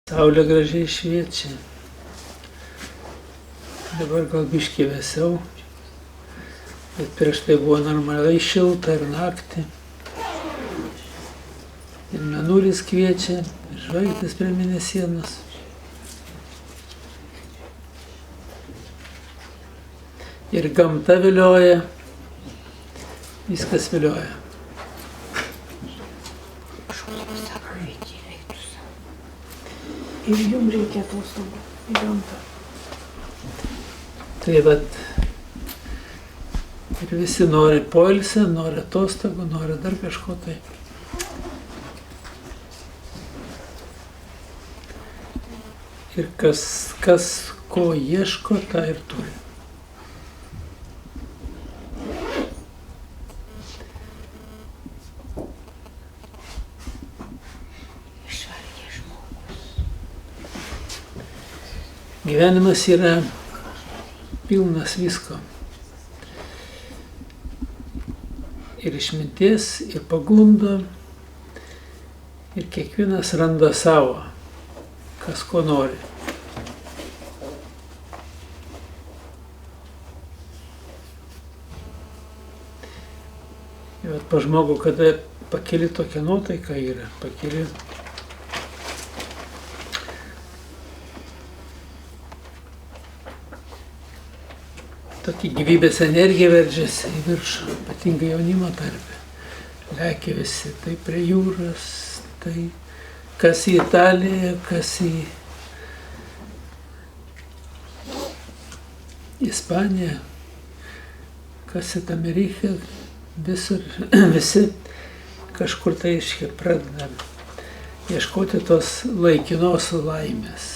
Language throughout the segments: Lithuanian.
Saulė gražiai šviečia. Dabar gal biškį vėsiau, bet prieš tai buvo normaliai šilta ir naktį. Ir mėnulis kviečia, ir žvaigždės prie mėnesienos. Ir gamta vilioja, viskas vilioja. Ir jums reikia atostogų į gamtą. Tai vat, ir visi nori poilsio, nori atostogų, nori dar kažko tai. Ir kas ko ieško, tą ir turi. Gyvenimas yra pilnas visko. Ir išminties, ir pagundo, ir kiekvienas randa savo, kas ko nori. Ir pa žmogų, kada pakeli tokią nuotaiką yra, pakeli tokį gyvybės energiją veržiasi į viršų, ypatingai jaunimo tarpe. Lekia visi, tai prie jūros, tai kas į Italiją, kas į Ispaniją, kas į Ameriką, visur, visi kažkur tai pradeda ieškoti tos laikinos laimės.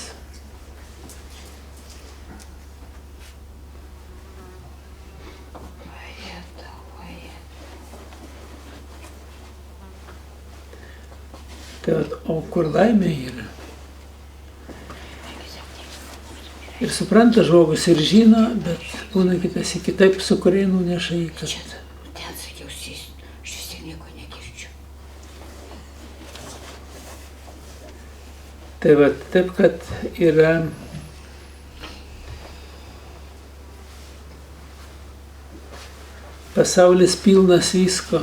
Tai, o kur laimė yra? Ir supranta žmogus ir žino, bet būna kitas į kitaip su kuriai nuneša į kad. Ten sakiau, aš vis tiek nieko negirdžiu. Tai va, taip, kad yra pasaulis pilnas visko.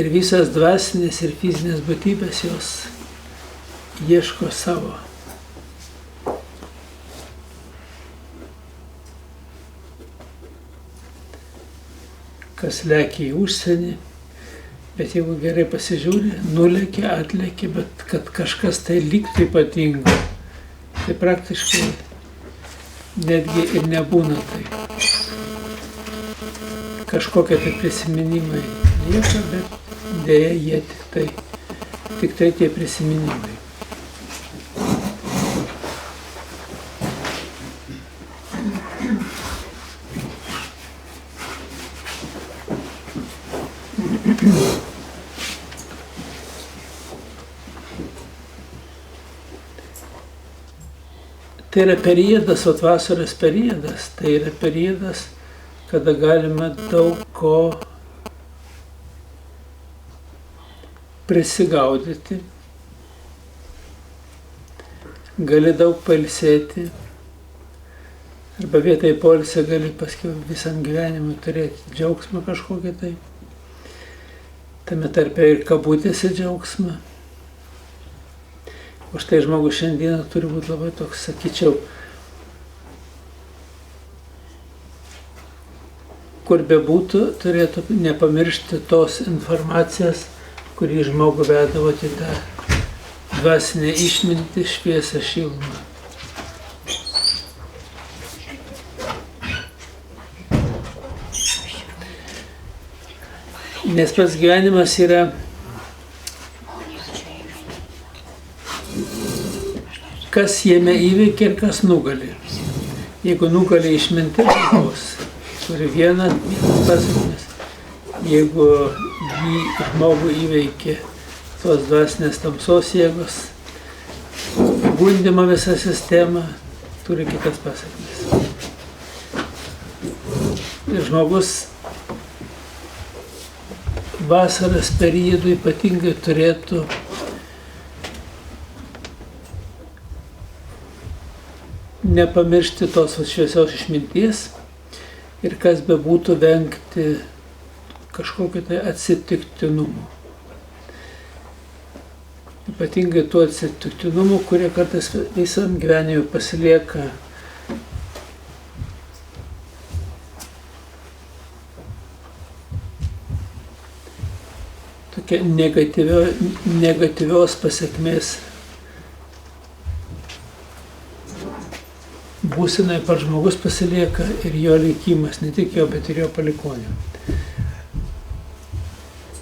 Ir visas dvasinės ir fizinės būtybės jos ieško savo. Kas lekia į užsienį, bet jeigu gerai pasižiūri, nulekia, atlekia, bet kad kažkas tai liktų ypatingo, tai praktiškai netgi ir nebūna tai. Kažkokie tai prisiminimai lieka, bet dėja jie tik tai tie prisiminimai. Tai yra periodas, vasaros periodas, tai yra periodas, kada galima daug ko prisigaudyti, gali daug pailsėti, arba vietoj poilsio gali paskiau visam gyvenimui turėti džiaugsmą kažkokį tai, tame tarpe ir kabutėse džiaugsmą. O štai žmogus šiandieną turi būti labai toks, sakyčiau, kur bebūtų, turėtų nepamiršti tos informacijos, kurį žmogų veda į tą dvasinę išmintį, šviesą, šilumą. Nes pats gyvenimas yra kas jame įveikia ir kas nugali. Jeigu nugali išmintis žmogus, turi vienas pasekmes. Jeigu žmogų įveikia tos dvasinės tamsos jėgos, gundymo visą sistemą, turi kitas pasekmes. Ir žmogus vasaros periodu ypatingai turėtų nepamiršti tos šviesios išminties ir kas bebūtų vengti kažkokio tai atsitiktinumo. Ypatingai tų atsitiktinumų, kurie kartais visam gyvenimui pasilieka tokia negatyvios pasekmės būsenai pats žmogus pasilieka ir jo likimas, ne tik jo, bet ir jo palikuonių.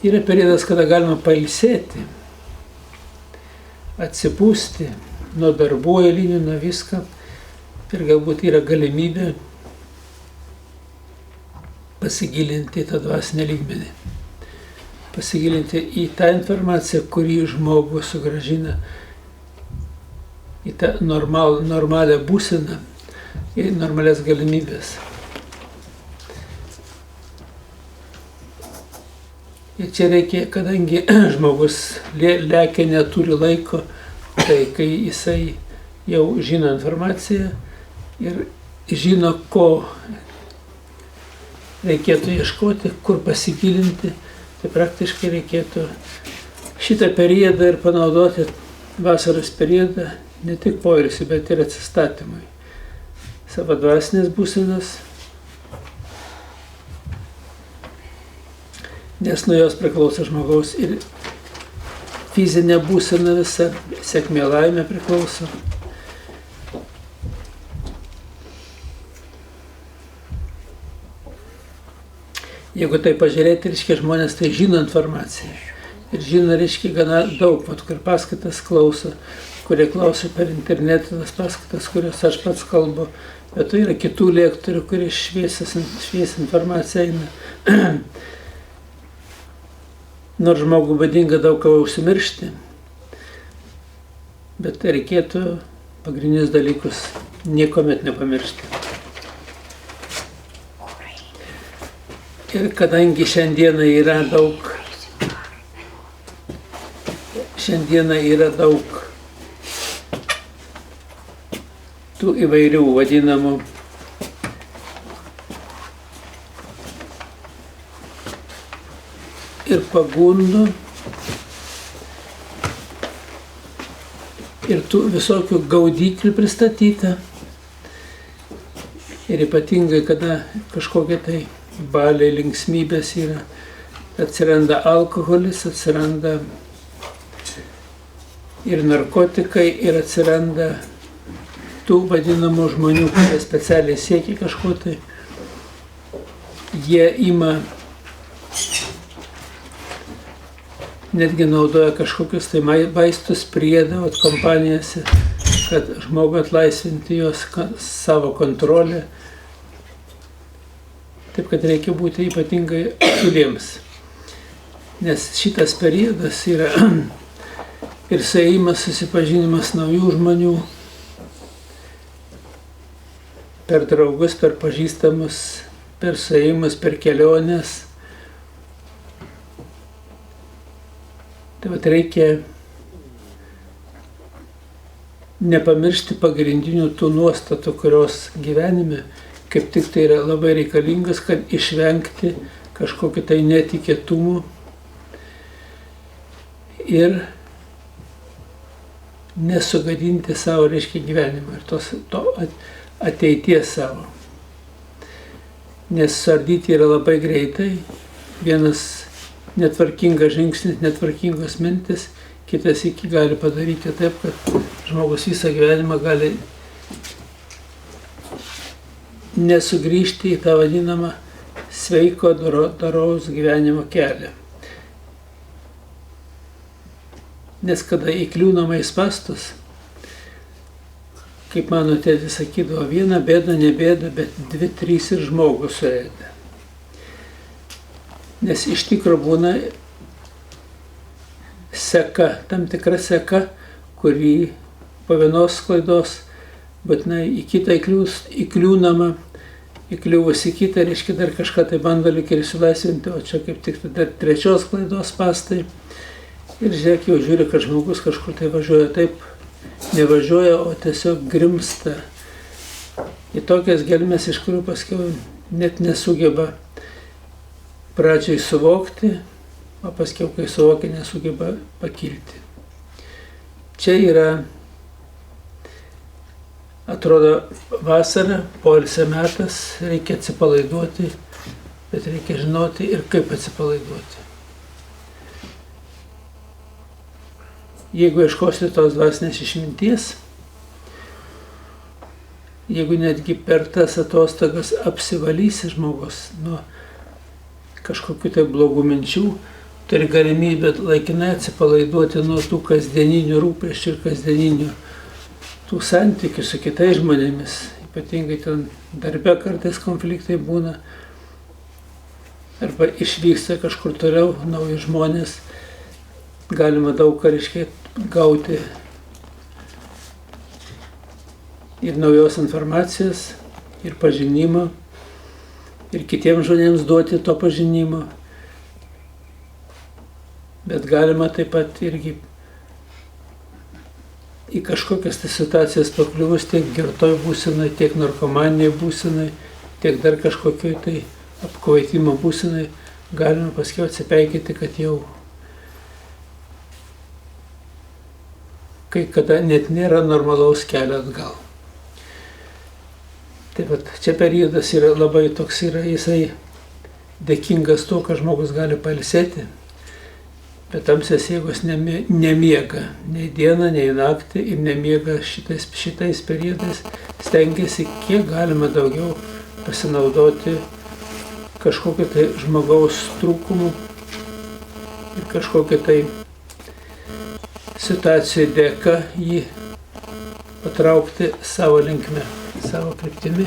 Yra periodas, kada galima pailsėti, atsipūsti nuo darbų eilinių, nuo viską ir galbūt yra galimybė pasigilinti į tą dvasinę lygmenį, pasigilinti į tą informaciją, kuri žmogų sugrąžina į tą normalią būseną, į normalias galimybės. Ir čia reikia, kadangi žmogus lekia, neturi laiko, tai kai jisai jau žino informaciją ir žino, ko reikėtų ieškoti, kur pasigilinti, tai praktiškai reikėtų šitą periodą ir panaudoti, vasaros periodą, ne tik poilsiui, bet ir atsistatymui. Savo dvasinės būsenos, nes nuo jos priklauso žmogaus ir fizinė būsena visa, sėkmė laimė priklauso. Jeigu tai pažiūrėti, reiškia, žmonės tai žino informaciją. Ir žino, reiškia, gana daug, kur paskaitas klauso, kurie klauso per internetą, tas paskaitas, kurias aš pats kalbu. Bet tai yra kitų lektorių, kurie šviesią informaciją eina. Nors žmogų būdinga daug ką užsimiršti, bet reikėtų pagrindinius dalykus niekuomet nepamiršti. Ir kadangi šiandieną yra daug tų įvairių vadinamų ir pagundų, ir tų visokių gaudyklių pristatyta. Ir ypatingai, kada kažkokie tai baliai, linksmybės yra, atsiranda alkoholis, atsiranda ir narkotikai, ir atsiranda tų vadinamų žmonių, kurie specialiai siekia kažko tai. Jie ima, netgi naudoja kažkokius tai vaistus priedą kompanijose, kad žmogų atlaisvinti jos savo kontrolę. Taip, kad reikia būti ypatingai atidiems. Nes šitas periodas yra ir suėjimas, susipažinimas naujų žmonių, per draugus, per pažįstamus, per suėjimus, per keliones. Tai vat reikia nepamiršti pagrindinių tų nuostatų, kurios gyvenime kaip tik tai yra labai reikalingas, kad išvengti kažkokį tai netikėtumų ir nesugadinti savo, reiškia, gyvenimą ir to ateities savo. Nes suardyti yra labai greitai, vienas netvarkingas žingsnis, netvarkingos mintis, kitas iki gali padaryti taip, kad žmogus visą gyvenimą gali nesugrįžti į tą vadinamą sveiko doraus gyvenimo kelią. Nes kada įkliūnama į spąstus, kaip mano tėtis sakydavo, viena bėda, ne bėda, bet 2-3 ir žmogų suėda. Nes iš tikrųjų būna seka, tam tikra seka, kuri po vienos klaidos būtinai į kitą įkliūnama įkliuvus į kitą, reiškia dar kažką tai bando lyg ir išsilaisvinti, o čia kaip tik dar trečios klaidos spąstai. Ir žiūrėk, jau žiūri, kad žmogus kažkur tai važiuoja taip, nevažiuoja, o tiesiog grimsta į tokias gelmes, iš kurių paskiau net nesugeba pradžiai suvokti, o paskiau, kai suvokia, nesugeba pakilti. Čia yra, atrodo, vasara, poilsio metas, reikia atsipalaiduoti, bet reikia žinoti ir kaip atsipalaiduoti. Jeigu ieškosite tos dvasinės išminties, jeigu netgi per tas atostogas apsivalysi žmogus nuo kažkokių tai blogų minčių, turi galimybę laikinai atsipalaiduoti nuo tų kasdieninių rūpesčių ir kasdieninių tų santykių su kitais žmonėmis. Ypatingai ten darbe kartais konfliktai būna, arba išvyksta kažkur toliau nauji žmonės, galima daug ką gauti ir naujos informacijos, ir pažinimo, ir kitiems žmonėms duoti to pažinimo. Bet galima taip pat irgi į kažkokias tai situacijas pakliuvus tiek girtoj būsenai, tiek narkomaniniai būsenai, tiek dar kažkokioj tai apkvaitimo būsenai, galima paskiau atsipeikyti, kad jau kai kada net nėra normalaus kelio atgal. Taip pat čia periodas yra labai toks, jisai dėkingas tuo, kad žmogus gali pailsėti, bet tamsios jėgos nemiega nei dieną, nei naktį ir nemiega šitais periodais, stengiasi kiek galima daugiau pasinaudoti kažkokiu tai žmogaus trūkumu ir kažkokiu tai situacijų dėka jį patraukti savo linkme, savo kryptimi.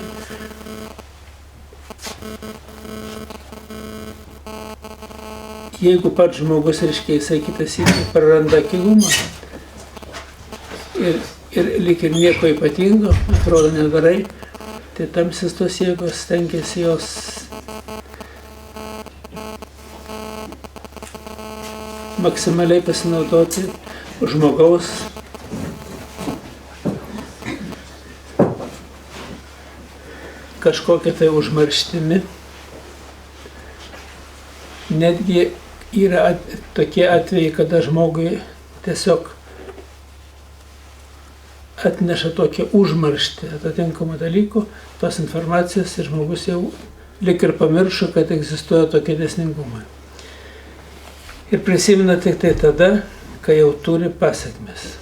Jeigu pats žmogus, reiškia, jisai kitas įkai praranda akylumą ir lyg ir nieko ypatingo, atrodo nedarai, tai tamsis tos jėgos stengiasi jos maksimaliai pasinaudoti žmogaus kažkokia tai užmarštimi. Netgi yra tokie atvejai, kada žmogui tiesiog atneša tokią užmarštį atitinkamų dalykų, tos informacijos ir žmogus jau lyg ir pamiršo, kad egzistuoja tokie dėsningumai. Ir prisimena tik tai tada, kai jau turi pasekmes.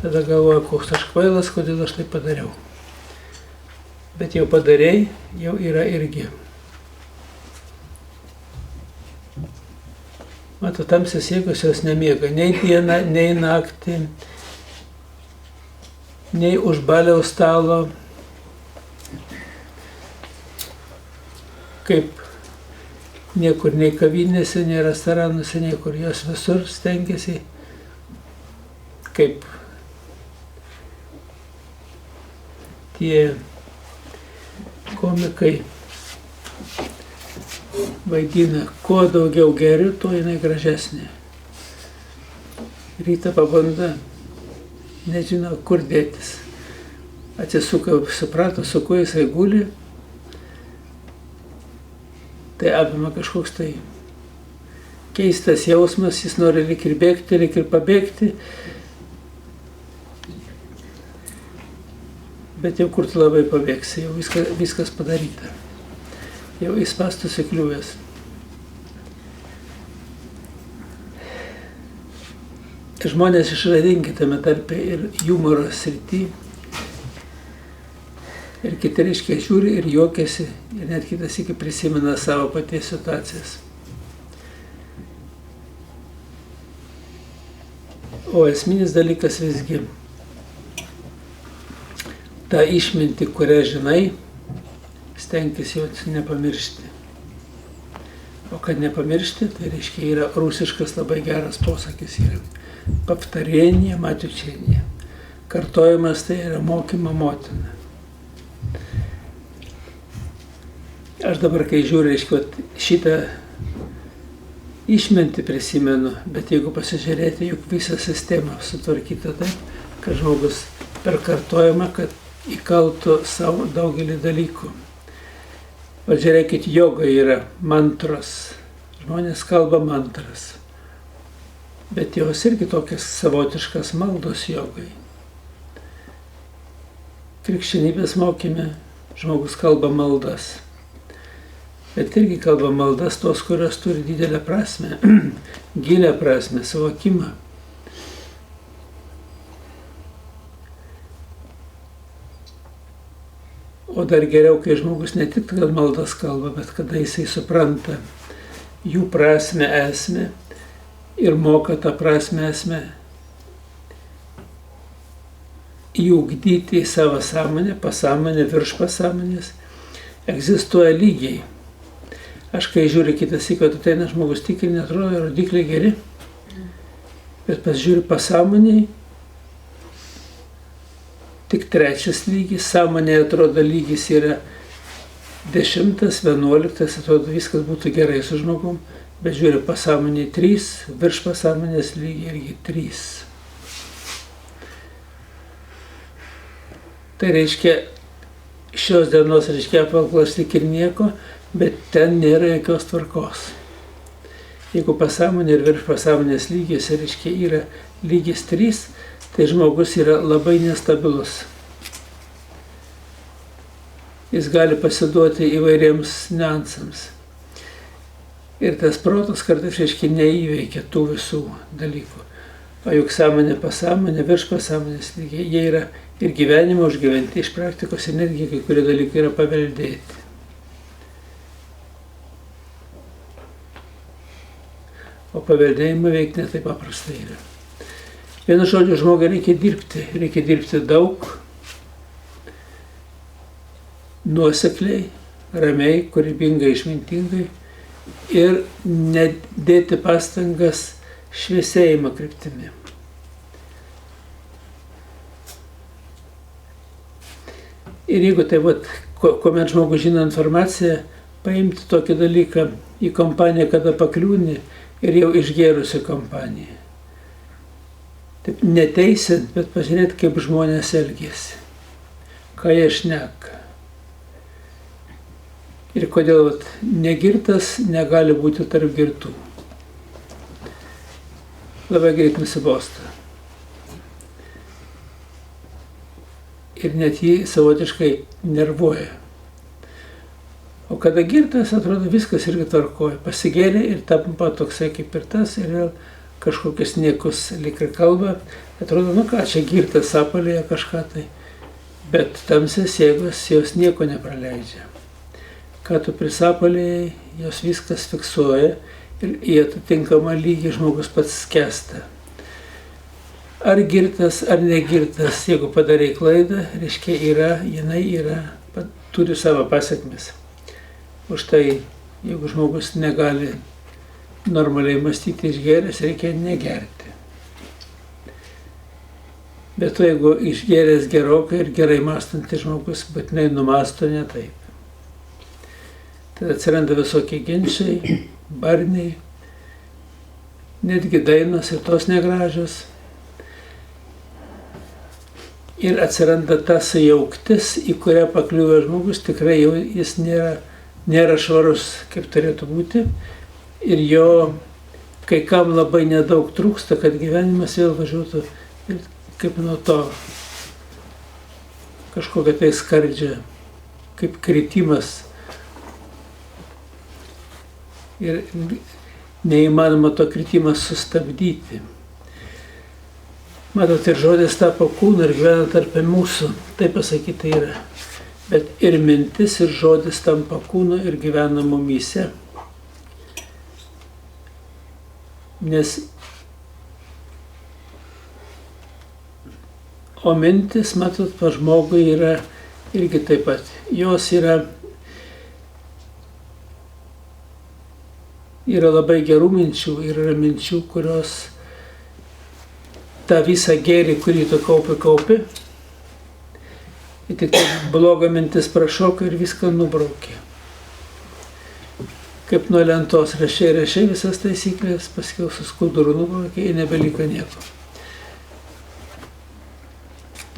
Tada galvoja, koks aš kvailas, kodėl aš tai padariau. Bet jau padarei, jau yra irgi. Mato, tamsios jėgos jos nemiega nei dieną, nei naktį, nei už baliaus stalo, kaip niekur, nei kavinėse, nei restoranuose, niekur, jos visur stengiasi, kaip tie komikai vaidina, kuo daugiau geriu, tuo jinai gražesnė. Rytą pabanda, nežino, kur dėtis. Atsisuka, suprato, su kuo jisai guli, tai apima kažkoks tai keistas jausmas, jis nori lyg ir bėgti, lyg ir pabėgti, bet jau kur tu labai pabėgsi, jau viskas padaryta, jau į spąstus įkliuvęs. Žmonės išradingi tame tarpe ir humoro srity, ir kiti reiškia žiūri ir juokiasi, ir net kitas iki prisimena savo paties situacijas. O esminis dalykas visgi tą išmintį, kurią žinai, stenkis jos nepamiršti. O kad nepamiršti, tai reiškia yra rusiškas labai geras posakis, yra pavtarenija matiučenija. Kartojimas tai yra mokymo motina. Aš dabar, kai žiūriu, reiškia, šitą išmintį prisimenu, bet jeigu pasižiūrėti, juk visą sistemą sutvarkyta taip, kad žmogus per kartojimą, kad įkaltų savo daugelį dalykų. O žiūrėkit, joga yra mantros. Žmonės kalba mantras. Bet jos irgi tokias savotiškas maldos jogai. Krikščionybės mokyme žmogus kalba maldas. Bet irgi kalba maldas tos, kurios turi didelę prasme, gilę prasme, suvokimą. O dar geriau, kai žmogus ne tik kad maldas kalba, bet kada jisai supranta jų prasme, esmę ir moka tą prasme, esmę įugdyti į savo sąmonę, pasąmonę, virš pasąmonės, egzistuoja lygiai. Aš kai žiūriu kitą sykį, kad ateina žmogus tikrinė, atrodo, rodikliai geri, bet pasižiūriu pasąmoniai, tik 3 lygis, sąmonėje atrodo lygis yra 10, 11, atrodo viskas būtų gerai su žmogum, bet žiūriu pasąmoniai 3, virš pasąmonės lygiai irgi 3. Tai reiškia, šios dienos reiškia apvalklas lyg ir nieko, bet ten nėra jokios tvarkos. Jeigu pasąmonė ir virš pasąmonės lygis, reiškia, yra lygis 3, tai žmogus yra labai nestabilus. Jis gali pasiduoti įvairiems niuansams. Ir tas protas kartais, reiškia, neįveikia tų visų dalykų. O juk sąmonė, pasąmonė, virš pasąmonės lygiai, jie yra ir gyvenimo užgyventi, iš praktikos energija, kai kurie dalykai yra paveldėti. O paveldėjimą veikti ne taip paprastai yra. Vienu žodžiu, žmogui reikia dirbti daug, nuosekliai, ramiai, kūrybingai, išmintingai ir nedėti pastangas šviesėjimo kryptimi. Ir jeigu tai, kuomet žmogus žino informaciją, paimti tokį dalyką į kompaniją, kada pakliūni ir jau išgėrusi kompaniją. Taip neteisint, bet pažiūrėti, kaip žmonės elgėsi, ką jie šneka. Ir kodėl negirtas negali būti tarp girtų. Labai greit nusibosta. Ir net jį savotiškai nervuoja. O kada girtas, atrodo, viskas irgi tvarkoja. Pasigėrė ir tampa toksai kaip ir tas, ir vėl kažkokius niekus lyg ir kalba. Atrodo, nu ką, čia girtas sapalėje kažką tai. Bet tamsios jėgos jos nieko nepraleidžia. Ką tu prisapalėjai, jos viskas fiksuoja ir į atitinkamą lygį žmogus pats skęsta. Ar girtas, ar negirtas, jeigu padarai klaidą, reiškia jinai turi savo pasekmes. Už tai, jeigu žmogus negali normaliai mąstyti išgėręs, reikia negerti. Bet to, jeigu išgėręs gerokai ir gerai mąstantis žmogus, būtinai numasto ne taip. Tada atsiranda visokie ginčiai, barniai, netgi dainos ir tos negražios. Ir atsiranda ta sujauktis, į kurią pakliūva žmogus, tikrai jau jis nėra švarus, kaip turėtų būti. Ir jo kai kam labai nedaug trūksta, kad gyvenimas vėl važiuotų ir kaip nuo to kažkokia tai skardžia, kaip kritimas. Ir neįmanoma to kritimą sustabdyti. Matot, ir žodis tapo kūnu ir gyvena tarp mūsų, taip pasakyti yra. Bet ir mintis, ir žodis tampa kūnu ir gyvena mumyse. Nes o mintis, matot, pa žmogui yra irgi taip pat. Jos yra labai gerų minčių, yra minčių, kurios tą visą gėrį, kurį tu kaupi, ir tik blogą mintis prašoka ir viską nubraukia. kaip nuo lentos rašiai visas taisyklės, paskiau su skuduru nubraukė ir nebeliko nieko.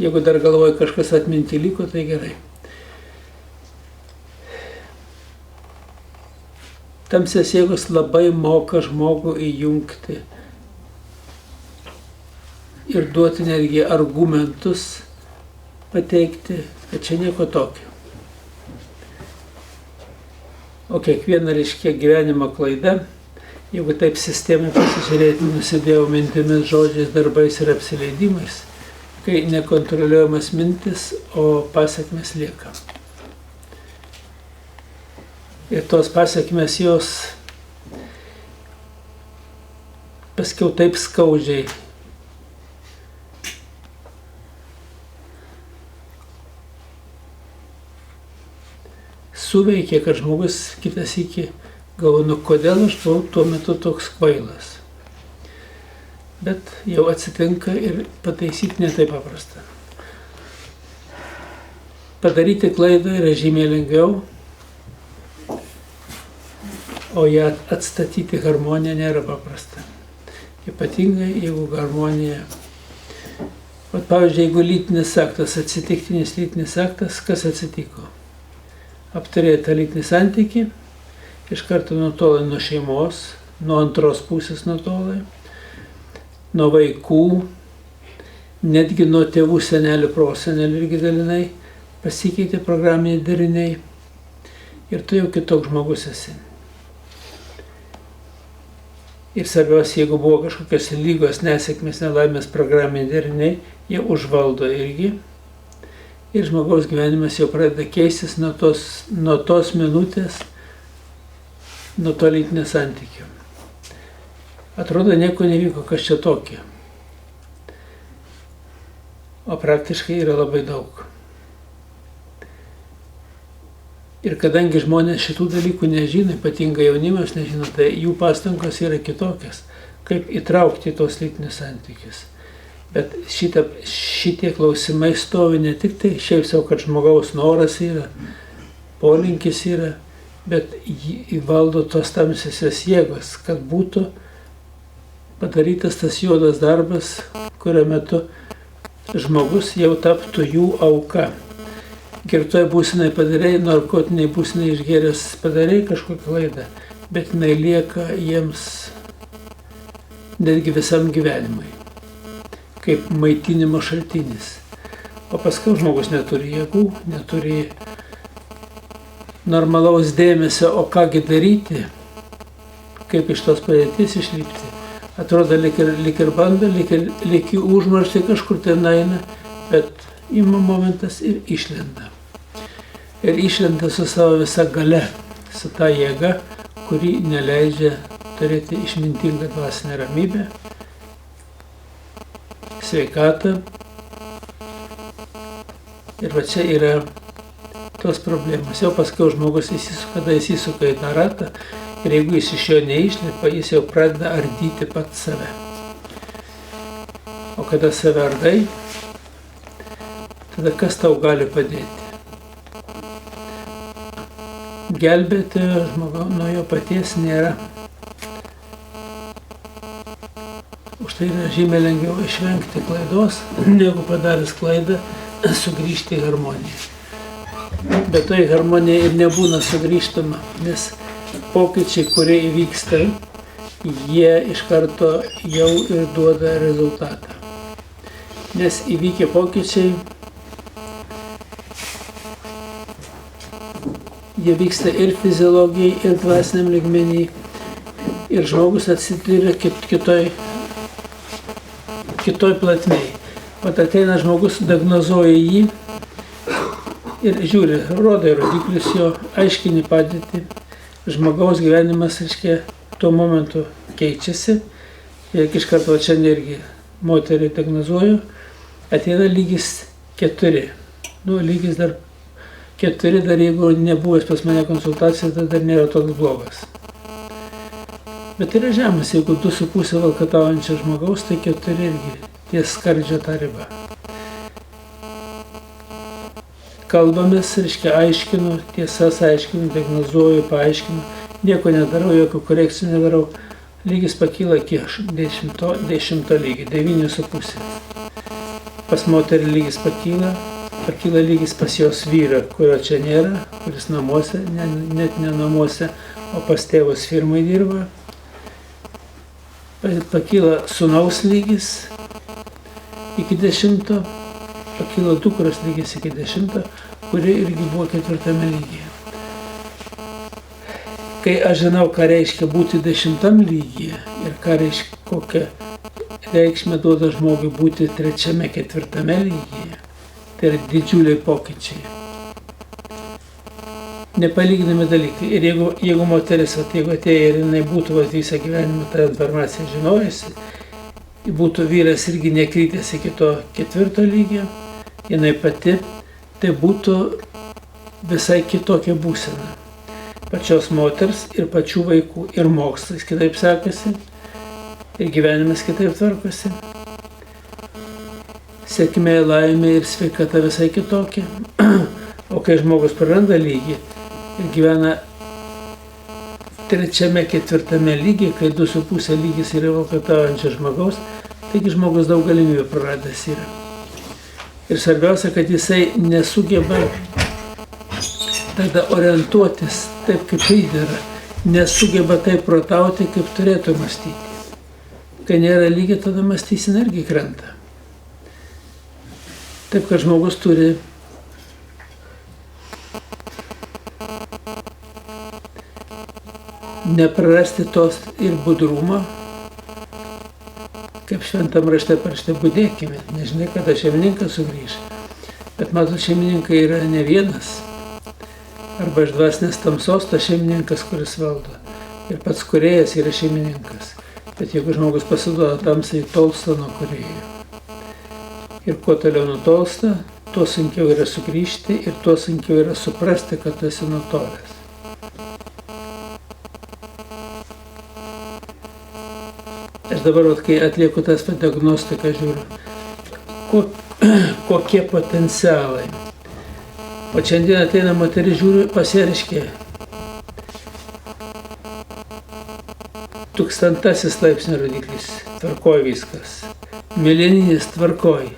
Jeigu dar galvoji kažkas atminti liko, tai gerai. Tamsios jėgos labai moka žmogų įjungti ir duoti netgi argumentus, pateikti, kad čia nieko tokio. O kiekviena reiškia gyvenimo klaida, jeigu taip sistemai pasižiūrėti, nusidėjau mintimis, žodžiais, darbais ir apsileidimais, kai nekontroliuojamas mintis, o pasekmes lieka. Ir tos pasekmes jos paskiau taip skaudžiai suveikia, kad žmogus kitas iki galvoja, nu kodėl aš buvau tuo metu toks kvailas. Bet jau atsitinka ir pataisyti ne taip paprasta. Padaryti klaidą yra žymiai lengviau, o ją atstatyti harmoniją nėra paprasta. Ypatingai, jeigu harmonija... Pavyzdžiui, jeigu lytinis aktas, atsitiktinis lytinis aktas, kas atsitiko? Aptarė tą lytinį santykį, iš karto nutolai nuo šeimos, nuo antros pusės nutolai, nuo vaikų, netgi nuo tėvų, senelių, prosenelių irgi dalinai pasikeitė programiniai dariniai ir tu jau kitoks žmogus esi. Ir svarbiausia, jeigu buvo kažkokios lygos, nesėkmės, nelaimės programiniai dariniai, jie užvaldo irgi. Ir žmogaus gyvenimas jau pradeda keistis nuo tos minutės, nuo to lytinio santykio. Atrodo, nieko nevyko, kas čia tokio. O praktiškai yra labai daug. Ir kadangi žmonės šitų dalykų nežino, ypatingai jaunimas nežino, tai jų pastangos yra kitokios, kaip įtraukti tos lytinius santykius. Bet šitie klausimai stovi ne tik tai šiaip savo, kad žmogaus noras yra, polinkis yra, bet jį valdo tos tamsiosios jėgos, kad būtų padarytas tas juodas darbas, kurio metu žmogus jau taptų jų auka. Girtoj būsinai padarei, narkotiniai būsinai išgėręs padarei kažkokią klaidą, bet jinai lieka jiems netgi visam gyvenimui, kaip maitinimo šaltinis. O paskui žmogus neturi jėgų, neturi normalaus dėmesio, o kągi daryti, kaip iš tos padėties išlipti. Atrodo, lyg ir bando, lyg į užmarštį kažkur ten eina, bet ima momentas ir išlenda. Ir išlenda su savo visa galia, su ta jėga, kuri neleidžia turėti išmintingą dvasinę ramybę, sveikatą. Ir va čia yra tos problemos. Jau paskui žmogus kada įsisuka į tą ratą ir jeigu jis iš jo neišlipa, jis jau pradeda ardyti pats save. O kada save ardai, tada kas tau gali padėti? Gelbėtojo žmogaus nuo jo paties nėra. Už tai yra žymiai lengviau išvengti klaidos, negu padaręs klaidą sugrįžti į harmoniją. Bet to į harmoniją ir nebūna sugrįžtama, nes pokyčiai, kurie įvyksta, jie iš karto jau ir duoda rezultatą. Nes įvykę pokyčiai, jie vyksta ir fiziologijai, ir dvasiniam lygmenį, ir žmogus atsiduria kitoj platmėj. Vat ateina žmogus, diagnozuoja jį ir žiūri, rodo rodiklius jo, aiškini padėtį. Žmogaus gyvenimas, reiškia, tuo momentu keičiasi. Ir iš karto čia irgi moterį diagnozuoju, ateina lygis 4. Lygis dar 4, dar jeigu nebuvęs pas mane konsultacija, tai dar nėra toks blogas. Bet yra žemas, jeigu 2,5 valkataujančio žmogaus, tai 4 irgi ties skardžio tą ribą. Kalbamės, reiškia, aiškinu, tiesas aiškinu, diagnozuoju, paaiškinu nieko nedarau, jokių korekcijų nedarau, lygis pakyla iki 10 lygį, 9,5. Pas moterį lygis pakyla lygis pas jos vyrą, kurio čia nėra, kuris namuose, net ne namuose, o pas tėvus firmai dirba. Pakyla sūnaus lygis iki 10, pakyla dukros lygis iki 10, kuri irgi buvo 4 lygyje. Kai aš žinau, ką reiškia būti 10 lygyje ir kokią reikšmę duoda žmogui būti 3, 4 lygyje, tai yra didžiuliai pokyčiai. Nepalyginami dalykai. Ir jeigu moteris, jeigu atėjo ir jinai būtų visą gyvenimą tą informaciją žinojusi, būtų vyras irgi nekrytęs iki to 4 lygio, jinai pati, tai būtų visai kitokia būsena. Pačios moters ir pačių vaikų, ir mokslas kitaip sekasi, ir gyvenimas kitaip tvarkosi. Sėkmė, laimė ir sveikata visai kitokia. O kai žmogus praranda lygį ir gyvena 3, 4 lygyje, kai 2,5 lygis yra valkataujančio žmogaus, taigi žmogus daug galimybių praradęs yra. Ir svarbiausia, kad jisai nesugeba tada orientuotis taip, kaip įdėra, nesugeba taip protauti, kaip turėtų mąstyti. Kai nėra lygiai, tada mąstysena irgi krenta. Taip, kad žmogus turi neprarasti tos ir budrumą, kaip šventam rašte parašyta, budėkime, nežinai, kada šeimininkas sugrįš. Bet matot, šeimininkai yra ne vienas. Arba iš dvasinės tamsos tas šeimininkas, kuris valdo. Ir pats kūrėjas yra šeimininkas. Bet jeigu žmogus pasiduoda tamsai, tolsta nuo kūrėjo. Ir kuo toliau nutolsta, tuo sunkiau yra sugrįžti ir tuo sunkiau yra suprasti, kad tu esi nutolęs. Aš dabar, kai atlieku tas diagnostiką, žiūriu, kokie potencialai. O šiandien ateina moteris, žiūriu, pasireiškia 1000 laipsnio rodiklis, tvarkoj viskas. Milijoninis tvarkoj.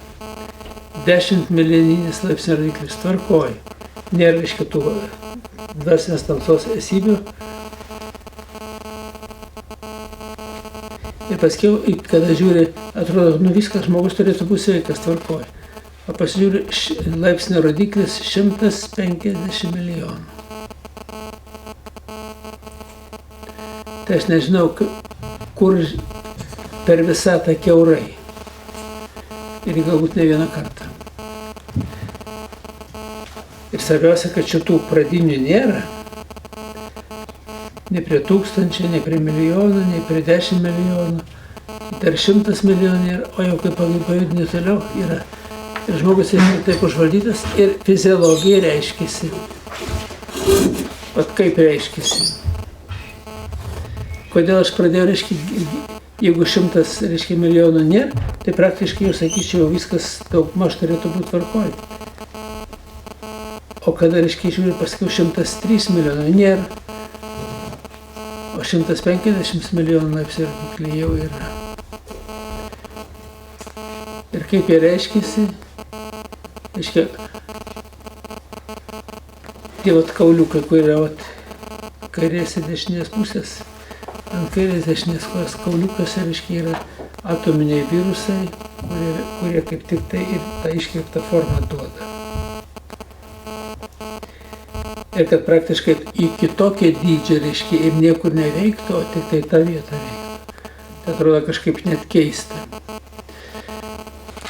10 milijoninis laipsnio rodiklis tvarkoj. Nėra iš kitų dvasinės tamsos esybių. Ir paskiau, kada žiūri, atrodo, viskas, žmogus turėtų būti sveikas, tvarkoj. O pasižiūri, laipsnio rodiklis 150 milijonų. Tai aš nežinau, kur per visatą kiaurai. Ir galbūt ne vieną kartą. Ir svarbiausia, kad šitų pradinių nėra. Ne prie 1000, ne prie milijono, ne prie 10 milijonų. Dar 100 milijonų nėra, o jau kaip pajudinti toliau yra. Ir žmogus yra taip užvaldytas ir fiziologija reiškiasi. Vat kaip reiškiasi. Kodėl aš pradėjau, jeigu 100 milijonų nėra, tai praktiškai jau sakyčiau, viskas daugmaž turėtų būti tvarkoj. O kada, žiūri, paskiau 103 milijonų nėra, o 150 milijonų laipsnių rodikliai jau yra. Ir kaip jie reiškiasi, tie kauliukai, kurie yra kairės ir dešinės pusės, ant kairės dešinės kauliukas yra atominiai virusai, kurie kaip tik tai ir tą iškreiptą formą duoda. Ir kad praktiškai iki tokio dydžio ir niekur neveiktų, o tik tai tą vietą veiktų. Tai atrodo kažkaip net keista.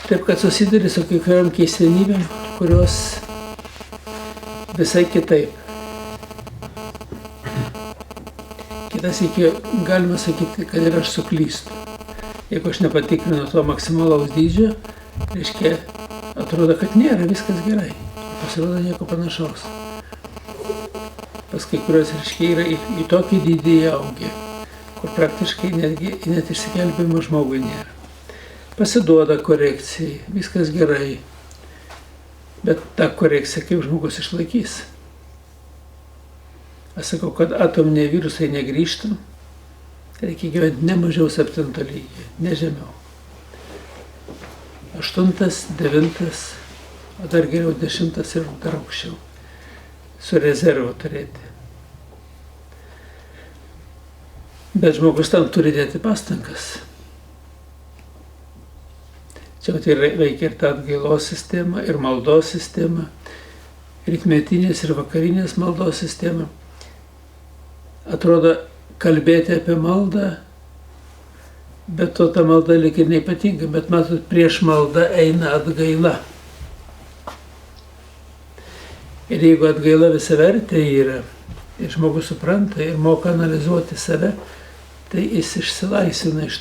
Taip, kad susiduri su kiekvienam keistenybėm, kurios visai kitaip. Kitas iki galima sakyti, kad ir aš suklystu. Jeigu aš nepatikrinu to maksimalaus dydžio, atrodo, kad nėra, viskas gerai. Pasirodo nieko panašaus. Pas kai kurios yra į tokį dydį augi, kur praktiškai net išsigelbėjimo žmogui nėra. Pasiduoda korekcijai, viskas gerai, bet tą korekciją kaip žmogus išlaikys. Aš sakau, kad atominiai virusai negrįžtų, reikia gyventi ne mažiau 7 lygį, ne žemiau. 8, 9, o dar geriau 10 ir dar aukščiau. Su rezervu turėti. Bet žmogus tam turi dėti pastangas. Čia tai veikia ir ta atgailos sistema, ir maldos sistema, rytmetinės ir vakarinės maldos sistema. Atrodo, kalbėti apie maldą, bet to ta malda lyg ir neypatinga, bet matot, prieš maldą eina atgaila. Ir jeigu atgaila visavertė yra, ir žmogus supranta ir moka analizuoti save, tai jis išsilaisvina iš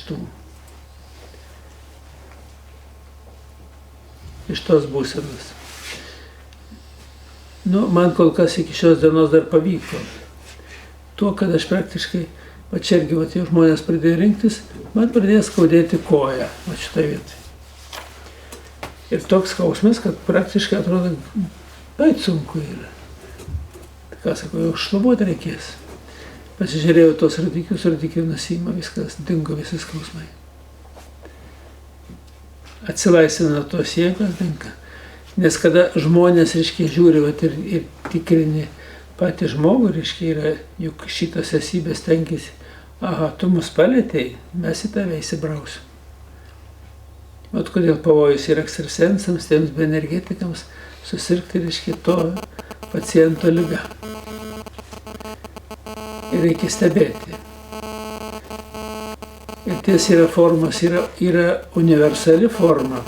tos būsenos. Man kol kas iki šios dienos dar pavyko. Tuo, kad aš praktiškai, čia irgi, jau žmonės pradėjo rinktis, man pradėjo skaudėti koją, šitą vietą. Ir toks skausmas, kad praktiškai atrodo, bet sunku yra. Ką sakau, jau šlubuoti reikės. Pasižiūrėjau tos rodiklius, rodikliai nusiima, viskas, dingo visi skausmai. Atsilaisvina tos jėgos, dinga. Nes kada žmonės, reiškia, žiūri ir tikrini patį žmogų, reiškia, yra, juk šitos esybės tenkisi, aha, tu mus palėtėjai, mes į tave įsibrausim. Vat kodėl pavojus yra ekstrasensams, tiems bioenergetikams susirgti, reiškia, to paciento liga. Ir reikia stebėti. Ir ties yra formos, yra universali forma.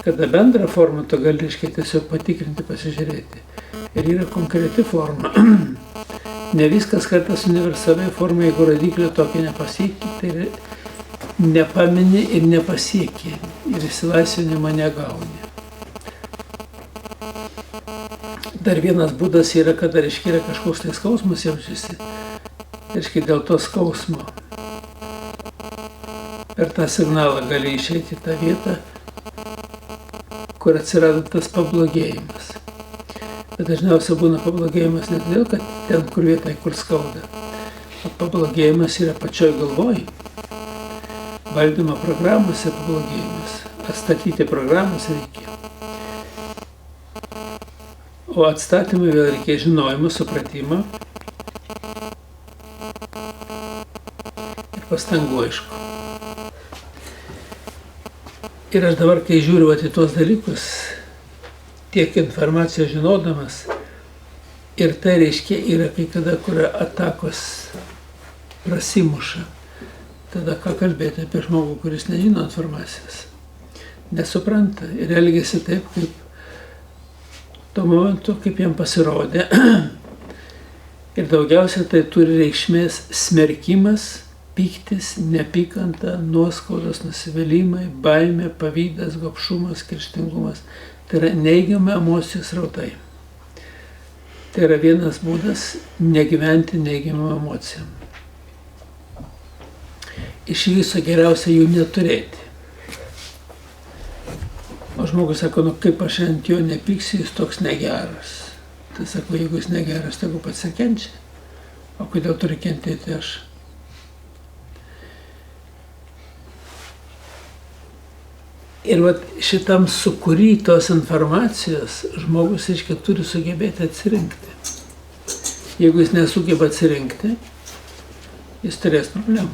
Kada bendrą formą, tu gali, reiškia, tiesiog patikrinti, pasižiūrėti. Ir yra konkreti forma. Ne viskas kartas universaliai forma, jeigu rodiklio tokio nepasieki, tai nepamini ir nepasieki. Ir išsilaisvinimą negauni. Dar vienas būdas yra, kada, reiškia, yra kažkoks tai skausmas jaučiasi. Reiškia, dėl to skausmo. Per tą signalą gali išeiti į tą vietą, kur atsirado tas pablogėjimas. Bet dažniausiai būna pablogėjimas ne todėl, kad ten, kur vietai, kur skauda. O pablogėjimas yra pačioj galvoj. Valdymo programose pablogėjimas. Atstatyti programas reikia. O atstatymui vėl reikia žinojimo, supratimo ir pastangų, aišku. Ir aš dabar, kai žiūriu į tuos dalykus, tiek informacijos žinodamas, ir tai reiškia yra kai kada, kur atakos prasimuša. Tada ką kalbėti apie žmogų, kuris nežino informacijos, nesupranta ir elgiasi taip, kaip tuo momentu, kaip jam pasirodė. Ir daugiausia tai turi reikšmės smerkimas, pyktis, neapykanta, nuoskaudos, nusivylimai, baimė, pavydas, gobšumas, kerštingumas. Tai yra neigiami emocijų srautai. Tai yra vienas būdas negyventi neigiamam emocijom. Iš viso geriausia jų neturėti. O žmogus sako, kaip aš ant jo nepyksiu, jis toks negeras. Tai sako, jeigu jis negeras, tegu pats ir kenčia. O kodėl turi kentėti aš? Ir šitam sukūry tos informacijos žmogus, reiškia, turi sugebėti atsirinkti. Jeigu jis nesugeba atsirinkti, jis turės problemų.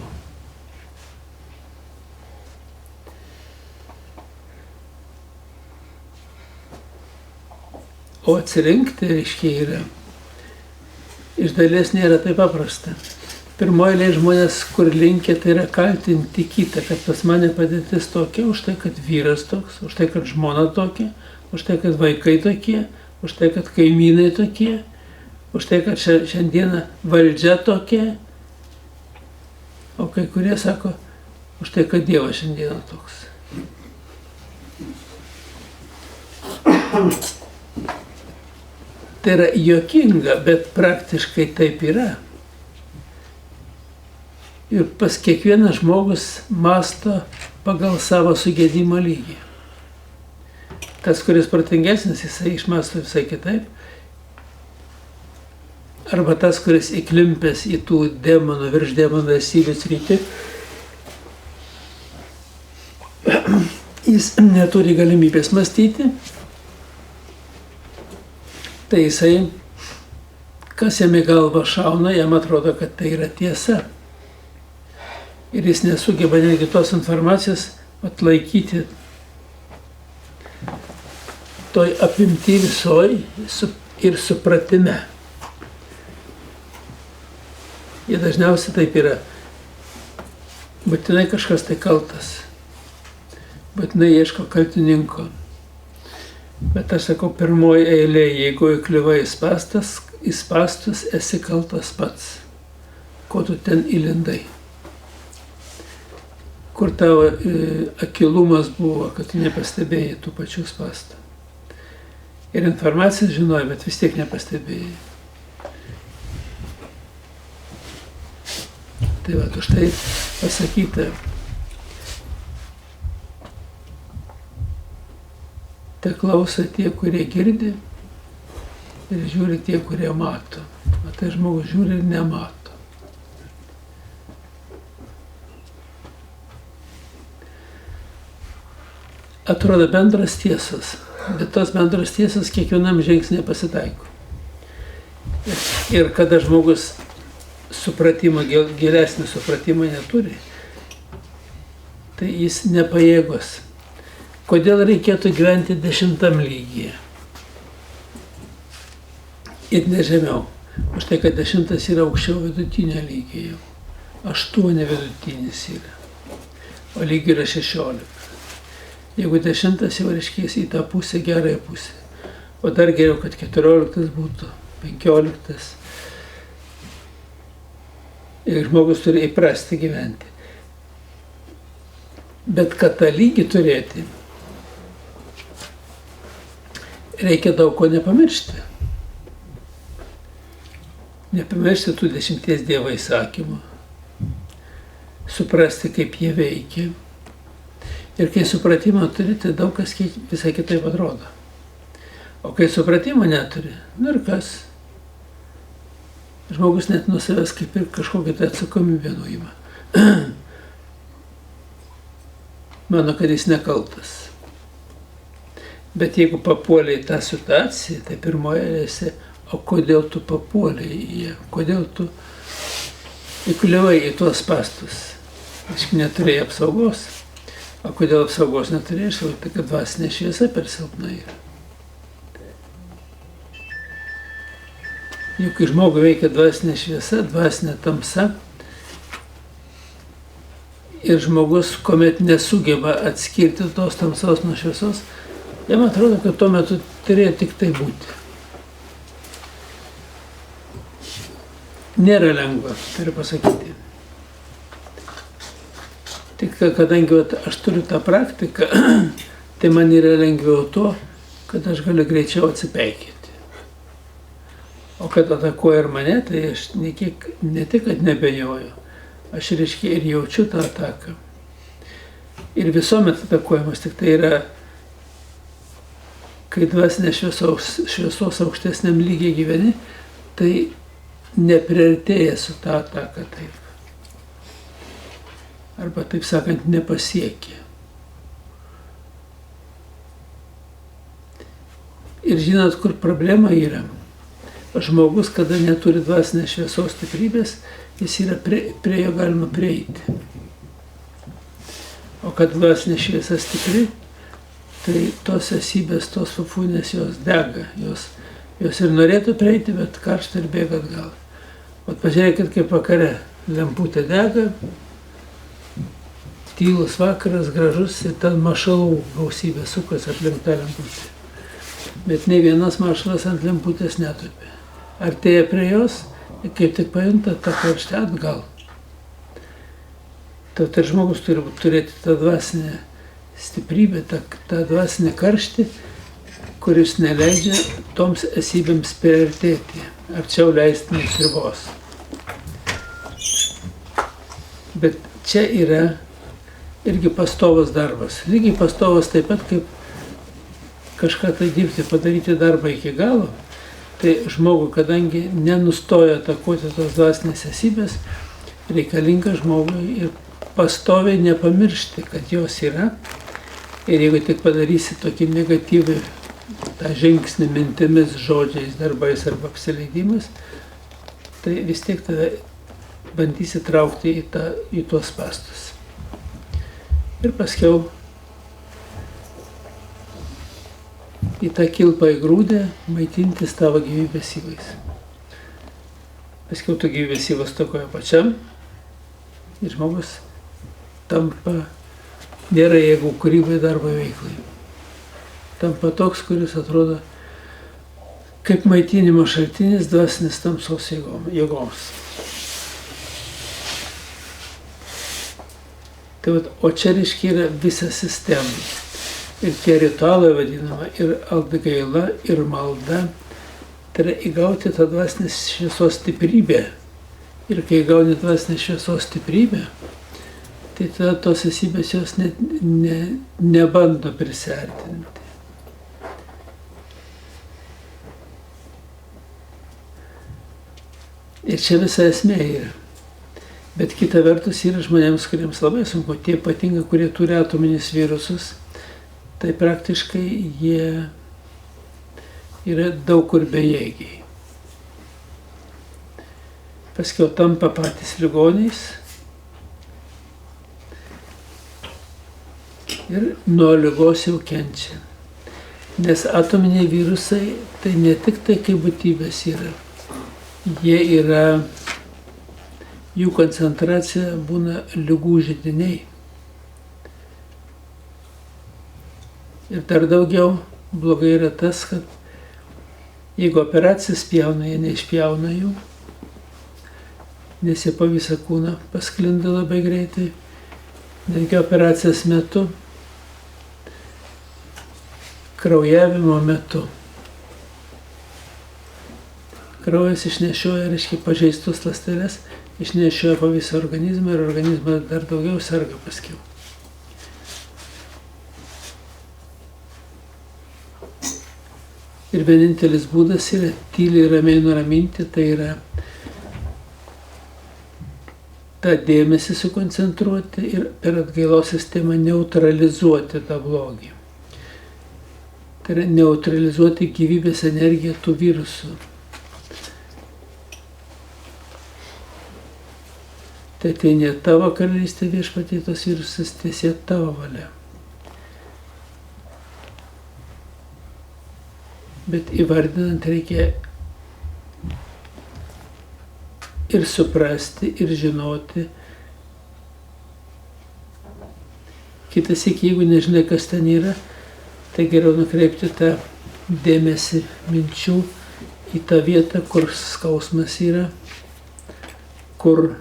O atsirinkti, reiškia, yra. Iš dalies nėra taip paprasta. Pirmoji eilė žmonės, kur linkia, tai yra kaltinti kitą, kad pas mane padėtis tokia, už tai, kad vyras toks, už tai, kad žmona tokia, už tai, kad vaikai tokie, už tai, kad kaimynai tokie, už tai, kad šiandieną valdžia tokia. O kai kurie sako, už tai, kad Dievas šiandieną toks. Tai yra juokinga, bet praktiškai taip yra. Ir pas kiekvienas žmogus mąsto pagal savo sugėdimo lygį. Tas, kuris protingesnis, jisai išmąsto visai kitaip. arba tas, kuris įklimpęs į tų demonų, virš demonų esybių sritį, jis neturi galimybės mąstyti, tai jisai, kas jam į galvą šauna, jam atrodo, kad tai yra tiesa. Ir jis nesugeba netgi tos informacijos atlaikyti toj apimti visoj ir supratime. Jie dažniausiai taip yra. Būtinai kažkas tai kaltas. Būtinai ieško kaltininko. Bet aš sakau, pirmoji eilė, jeigu įkliuvai į spąstus, esi kaltas pats. Ko tu ten įlindai? Kur tavo akylumas buvo, kad tu nepastebėjai tų pačių spąstų. Ir informaciją žinojai, bet vis tiek nepastebėjai. Tai va, už tai pasakyta, te klauso tie, kurie girdi, ir žiūri tie, kurie mato. O tai žmogus žiūri ir nemato. Atrodo bendras tiesas, bet tos bendros tiesas kiekvienam žingsnė pasitaiko. Ir kada žmogus supratimo, gilesnį supratimą neturi, tai jis nepajėgus. Kodėl reikėtų gyventi 10 lygyje? Ir ne žemiau. Už tai, kad 10 yra aukščiau vidutinio lygio jau. 8 vidutinis yra. O lygių yra 16. Jeigu 10 jau reiškės į tą pusę, gerąją pusę. O dar geriau, kad 14 būtų, 15. Ir žmogus turi įprasti gyventi. Bet kad tą lygį turėti, reikia daug ko nepamiršti. Nepamiršti tų 10 Dievo įsakymų. Suprasti, kaip jie veikia. Ir kai supratimą turi, tai daug kas visai kitaip atrodo. O kai supratimo neturi, nu ir kas? Žmogus net nuo savęs kaip ir kažkokią tai atsakomybę nuima. Mano, kad jis nekaltas. Bet jeigu papuoliai į tą situaciją, tai pirmoje eilėse, o kodėl tu papuoliai į ją? Kodėl tu įkliuvai į tuos spąstus? Aš neturėjai apsaugos. O kodėl apsaugos neturėjai? Tai kad dvasinė šviesa per silpna yra. Juk kai žmogui veikia dvasinė šviesa, dvasinė tamsa, ir žmogus, kuomet nesugeba atskirti tos tamsos nuo šviesos, jam atrodo, kad tuo metu turėjo tik tai būti. Nėra lengva, turiu pasakyti. Tik kadangi aš turiu tą praktiką, tai man yra lengviau to, kad aš galiu greičiau atsipeikėti. O kad atakuoja ir mane, tai aš ne tik, kad nebejoju, aš reiškia ir jaučiu tą ataką. Ir visuomet atakuojamas, tik tai yra, kai dvasinė šviesos aukštesniam lygiai gyveni, tai nepriartėja su tą ataką taip. Arba, taip sakant, nepasiekia. Ir žinot, kur problema yra? Žmogus, kada neturi dvasinės šviesos stiprybės, jis yra prie jo galima prieiti. O kad dvasinė šviesa stipri, tai tos esybės, tos fufūnės, jos dega. Jos ir norėtų prieiti, bet karšta ir bėga atgal. O pažiūrėkit, kaip vakare lemputė dega, tylus vakaras, gražus, ir ten mašalų gausybė sukas aplink tą lemputę. Bet nei vienas mašalas ant lemputės netupė. Artėja prie jos, kaip tik pajunta tą karštę atgal. Tad ir žmogus turi turėti tą dvasinę stiprybę, tą dvasinę karštį, kuris neleidžia toms esybėms priartėti, arčiau leistinos ribos. Bet čia yra irgi pastovas darbas. Lygiai pastovas taip pat, kaip kažką tai dirbti, padaryti darbą iki galo, Tai žmogui, kadangi nenustoja atakuoti tos dvasinės esybės, reikalinga žmogui ir pastoviai nepamiršti, kad jos yra. Ir jeigu tik padarysi tokį negatyvį tą žingsnį mintimis, žodžiais, darbais arba apsileidimas, tai vis tiek tave bandysi traukti į tuos spąstus. Ir paskiau į tą kilpą įgrūdę maitintis tavo gyvybės įvais. Paskiau tu gyvybės įvas tokoja pačiam ir žmogus tampa, nėra jėgų kūrybai, darbo veiklai. Tampa toks, kuris atrodo kaip maitinimo šaltinis dvasinės tamsos jėgoms. Tai vat, o čia reiškia yra visa sistema. Ir tie ritualai vadinama, ir atgaila, ir malda, tai yra įgauti tą dvasinės šviesos stiprybę. Ir kai įgauni dvasinės šviesos stiprybę, tai tada tos esybės jos nebando prisiartinti. Ir čia visa esmė yra. Bet kita vertus yra žmonėms, kuriems labai sunku, tie ypatingai, kurie turi atominius virusus, tai praktiškai jie yra daug kur bejėgiai. Paskiau tampa patys ligoniais ir nuo ligos jau kenčia. Nes atominiai virusai tai ne tik tai kaip būtybės yra, jie yra, jų koncentracija būna ligų židiniai. Ir dar daugiau blogai yra tas, kad jeigu operacijas pjauna, jie neišpjauna jų, nes jie po visą kūną pasklinda labai greitai. Netgi operacijos metu, kraujavimo metu, kraujas išnešioja, reiškia, pažeistus ląsteles, išnešioja po visą organizmą ir organizmas dar daugiau serga paskiau. Ir vienintelis būdas yra tyliai ramiai nuraminti, tai yra tą dėmesį sukoncentruoti ir per atgailos sistemą neutralizuoti tą blogį. Tai yra neutralizuoti gyvybės energiją tų virusų. Tai ne tavo karalystė viešpatie tos virusus, tiesiog tavo valia. Bet įvardinant reikia ir suprasti, ir žinoti. Kitassyk, jeigu nežinai, kas ten yra, tai geriau nukreipti tą dėmesį minčių į tą vietą, kur skausmas yra, kur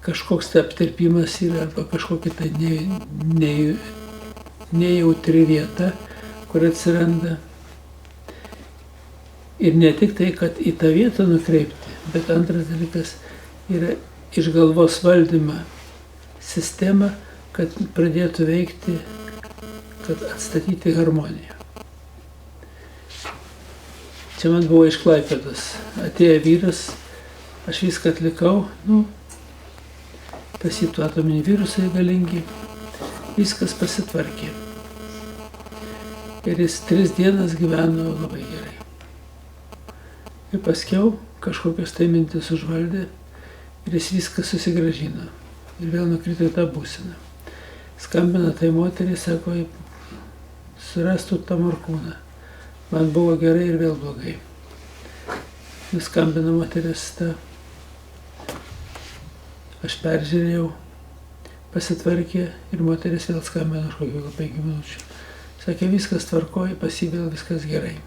kažkoks tai aptirpimas yra, arba kažkokia tai nejautri vieta, kur atsiranda. Ir ne tik tai, kad į tą vietą nukreipti, bet antras dalykas yra iš galvos valdymą sistemą, kad pradėtų veikti, kad atstatyti harmoniją. Čia man buvo iš Klaipėdos. Atėjo vyras, aš viską atlikau, pas jį tų atominiai virusai galingi. Viskas pasitvarkė. Ir jis 3 dienas gyveno labai gerai. Ir paskiau kažkokios tai mintis užvaldė ir jis viską susigrąžino. Ir vėl nukrito į tą būseną. Skambina tai moteriai, sako, surastų tą morkūną. Man buvo gerai ir vėl blogai. Nuskambina moteris tą. Aš peržiūrėjau. Pasitvarkė ir moteris vėl skambino už kokių 5 minučių. Sakė, viskas tvarkoja, pas jį vėl viskas gerai.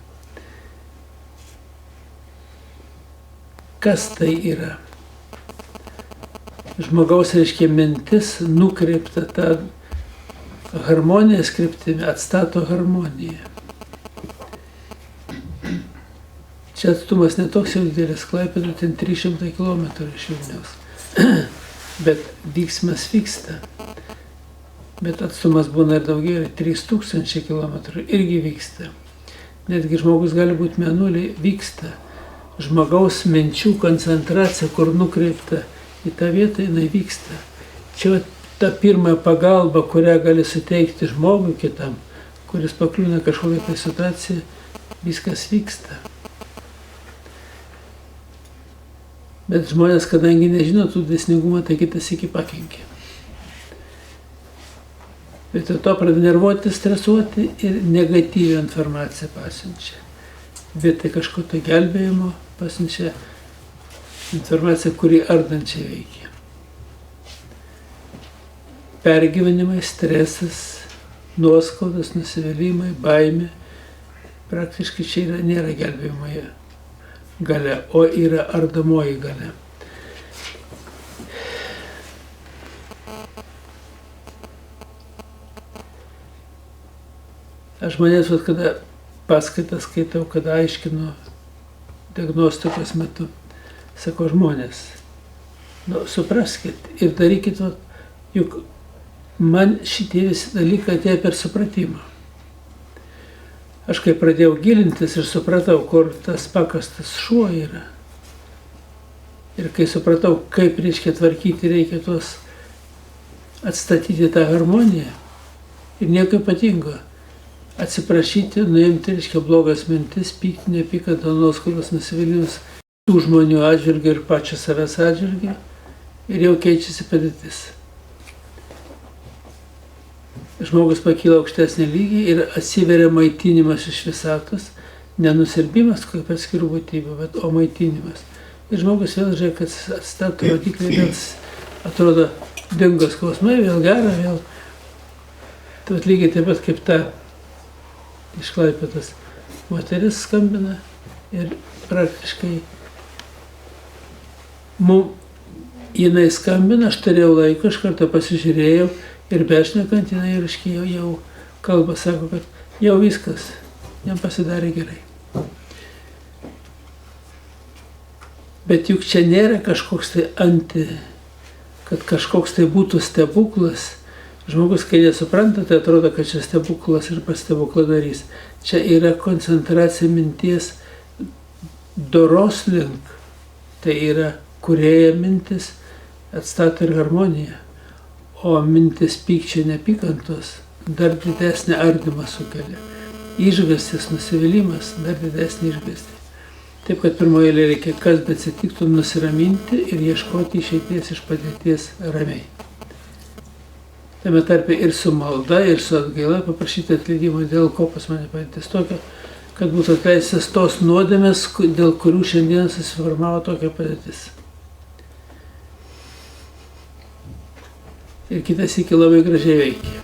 Kas tai yra? Žmogaus, reiškia, mintis nukreipta tą harmonijos kryptimi, atstato harmoniją. Čia atstumas netoks jau didelis, Klaipėda ten 300 km iš Vilniaus. Bet vyksmas vyksta. Bet atstumas būna ir daugiau, 3000 km irgi vyksta. Netgi žmogus gali būti mėnulį, vyksta. Žmogaus minčių koncentracija, kur nukreipta į tą vietą, jinai vyksta. Čia ta pirma pagalba, kurią gali suteikti žmogui kitam, kuris pakliūna kažkokią tai situaciją, viskas vyksta. Bet žmonės, kadangi nežino tų dėsningumą, tai kitas iki pakenkia. Bet to pradeda nervuoti, stresuoti ir negatyvią informaciją pasiunčia. Vietoj kažko tai gelbėjimo pasiunčia informaciją, kuri ardančiai veikia. Pergyvenimai, stresas, nuoskaudas, nusivylimai, baimė. Praktiškai čia nėra gelbėjimo galia, o yra ardomoji galia. Aš manęs, kada paskaitas skaitau, kada aiškinu diagnostikos metu, sako žmonės, supraskit ir darykit, juk man šitie visi dalykai atėjo per supratimą. Aš kai pradėjau gilintis ir supratau, kur tas pakastas šuo yra. Ir kai supratau, kaip reiškia tvarkyti, reikia tuos atstatyti tą harmoniją. Ir nieko ypatingo. Atsiprašyti, nuimti, reiškia blogas mintis, pykti, nepykantą, nuoskaudas, nusivylimus tų žmonių atžvilgių ir pačio savęs atžvilgių. Ir jau keičiasi padėtis. Žmogus pakyla aukštesnį lygį ir atsiveria maitinimas iš visatos, nenusirbimas kaip atskirų būtybių, bet o maitinimas. Ir žmogus vėl žiūrėk, kad atstato rodiklį, vėl atrodo dingo skausmai, vėl gera, vėl. Tai lygiai taip pat kaip ta iš Klaipėdos moteris skambina ir praktiškai jinai skambina, aš turėjau laiko, iš karto pasižiūrėjau. Ir bešnekant, jinai jau kalba, sako, kad jau viskas, jam pasidarė gerai. Bet juk čia nėra kažkoks tai kad kažkoks tai būtų stebuklas. Žmogus, kai nesupranta, tai atrodo, kad čia stebuklas ir pastebuklą darys. Čia yra koncentracija minties doros link. Tai yra kūrėja mintis, atstato ir harmoniją. O mintis pykčio nepykantos dar didesnį ardymą sukelia. Išgąstis, nusivylimas dar didesnį išgąstį. Taip, kad pirmoje eilėje reikia, kas beatsitiktų, nusiraminti ir ieškoti išeities iš padėties ramiai. Tame tarpe ir su malda, ir su atgaila paprašyti atleidimo, dėl ko pas mane padėtis tokia, kad būtų atleistas tos nuodėmės, dėl kurių šiandien susiformavo tokia padėtis. Ir kitas iki labai gražiai veikia.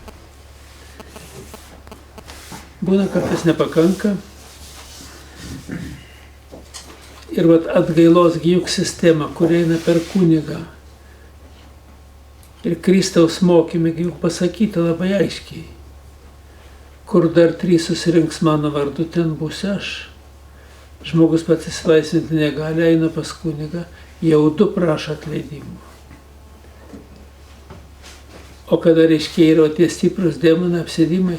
Būna kartais nepakanka. Ir atgailos juk sistema, kuri eina per kunigą. Ir Kristaus mokymai juk pasakyta labai aiškiai. Kur dar 3 susirinks mano vardu, ten būsiu aš. Žmogus pats įsilaisvinti negali, eina pas kunigą, jau 2 prašo atleidimų. O kada reiškia yra tie stiprus demonai, apsėdimai,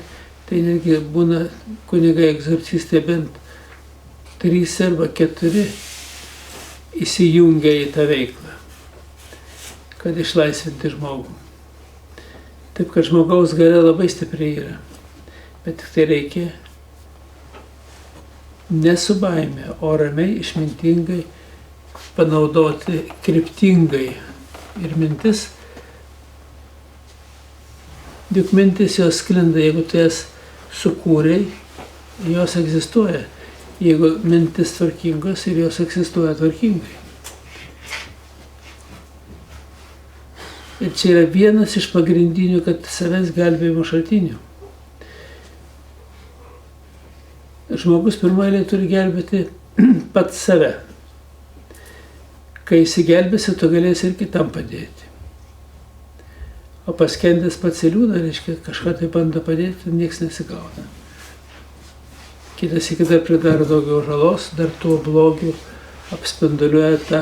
tai netgi būna kunigai egzorcistai bent 3 arba 4 įsijungia į tą veiklą, kad išlaisvinti žmogų. Taip, kad žmogaus galia labai stipriai yra, bet tik tai reikia ne su baime, o ramiai, išmintingai panaudoti kryptingai. Ir mintis, juk mintis jos sklinda, jeigu tu jas sukūrei, jos egzistuoja. Jeigu mintis tvarkingos ir jos egzistuoja tvarkingai. Ir čia yra vienas iš pagrindinių, kad savęs gelbėjimo šaltinių. Žmogus pirmoje turi gelbėti pats save. Kai įsigelbėsi, tu galėsi ir kitam padėti. O paskendęs pats įliūna, reiškia, kažką tai bando padėti, nieks nesigauna. Kitas iki dar pridaro daugiau žalos, dar tuo blogiu apspinduliuoja tą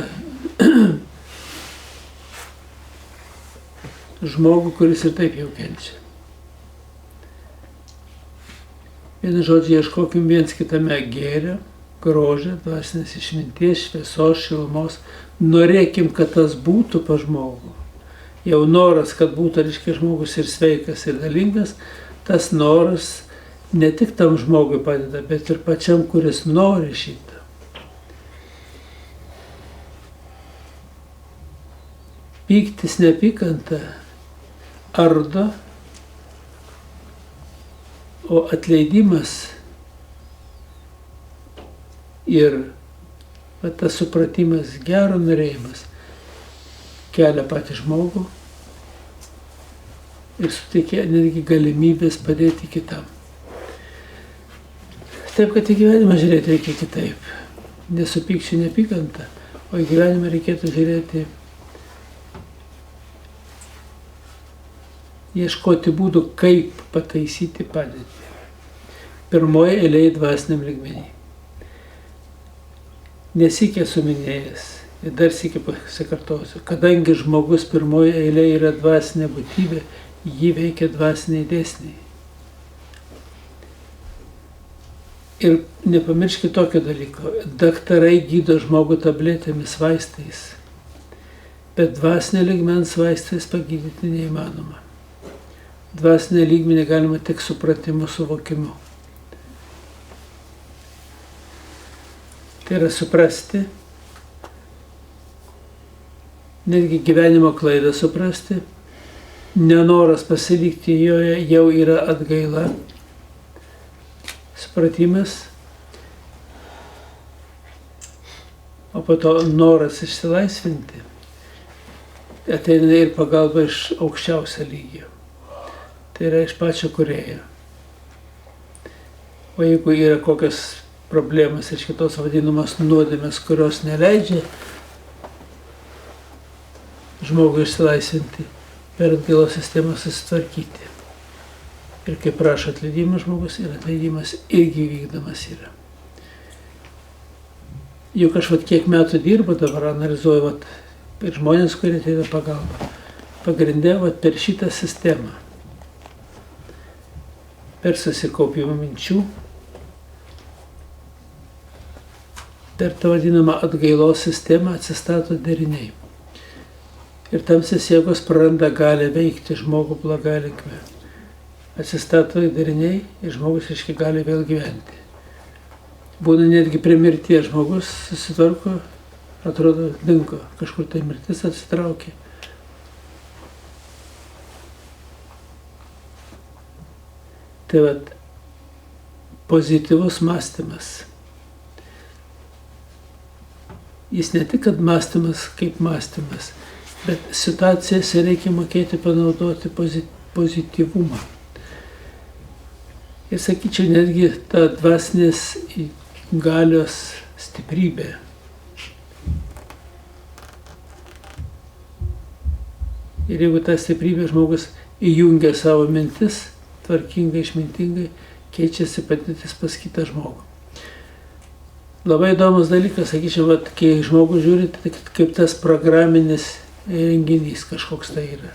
žmogų, kuris ir taip jau kenčia. Vienu žodžiu, ieškokim viens kitame gėrio, grožio, dvasinės išminties, šviesos, šilumos. Norėkim, kad tas būtų pa žmogų. Jau noras, kad būtų, reiškia, žmogus ir sveikas, ir dalingas, tas noras ne tik tam žmogui padeda, bet ir pačiam, kuris nori šitą. Pyktis, neapykanta ardo, o atleidimas ir tas supratimas, gero norėjimas kelia patį žmogų ir suteikia netgi galimybės padėti kitam. Taip, kad į gyvenimą žiūrėti reikia kitaip. Nesu pykčiu, neapykanta, o į gyvenimą reikėtų žiūrėti, ieškoti būdų, kaip pataisyti padėtį. Pirmoji eilėje dvasiniam lygmenį. Nesikė suminėjęs, ir dar sykį pasikartosiu, kadangi žmogus pirmoji eilėje yra dvasinė būtybė, jį veikia dvasiniai dėsniai. Ir nepamirškite tokio dalyko, daktarai gydo žmogų tabletėmis, vaistais, bet dvasinė lygmens vaistais pagydyti neįmanoma. Dvasinę lygmenį galima tik supratimu, suvokimu. Tai yra suprasti, netgi gyvenimo klaidą suprasti, nenoras pasilikti joje jau yra atgaila, supratimas, o po to noras išsilaisvinti ateina ir pagalba iš aukščiausio lygio. Tai yra iš pačio kūrėjo. O jeigu yra kokios problemas iš kitos vadinamas nuodėmės, kurios neleidžia žmogui išsilaisvinti, per atgailos sistemą susitvarkyti. Ir kai prašo atleidimo žmogus, ir atleidimas irgi vykdomas yra. Juk aš kiek metų dirbu, dabar analizuoju ir žmonės, kurie ateina pagalba. Pagrindė per šitą sistemą. Per susikaupimą minčių, per tą vadinamą atgailos sistemą atsistato deriniai. Ir tamsios jėgos praranda galę veikti žmogų blogą linkme. Atsistato deriniai ir žmogus reiškia gali vėl gyventi. Būna netgi prie mirties žmogus susitvarko, atrodo dingo, kažkur tai mirtis atsitraukė. Tai pozityvus mąstymas. Jis ne tik, kad mąstymas kaip mąstymas, bet situacijose reikia mokėti panaudoti pozityvumą. Ir sakyčiau, netgi ta dvasinės galios stiprybė. Ir jeigu tą stiprybę žmogus įjungia savo mintis, tvarkingai, išmintingai, keičiasi padėtis pas kitą žmogų. Labai įdomus dalykas, sakyčiau, kai žmogus žiūri, tai kaip tas programinis renginys kažkoks tai yra.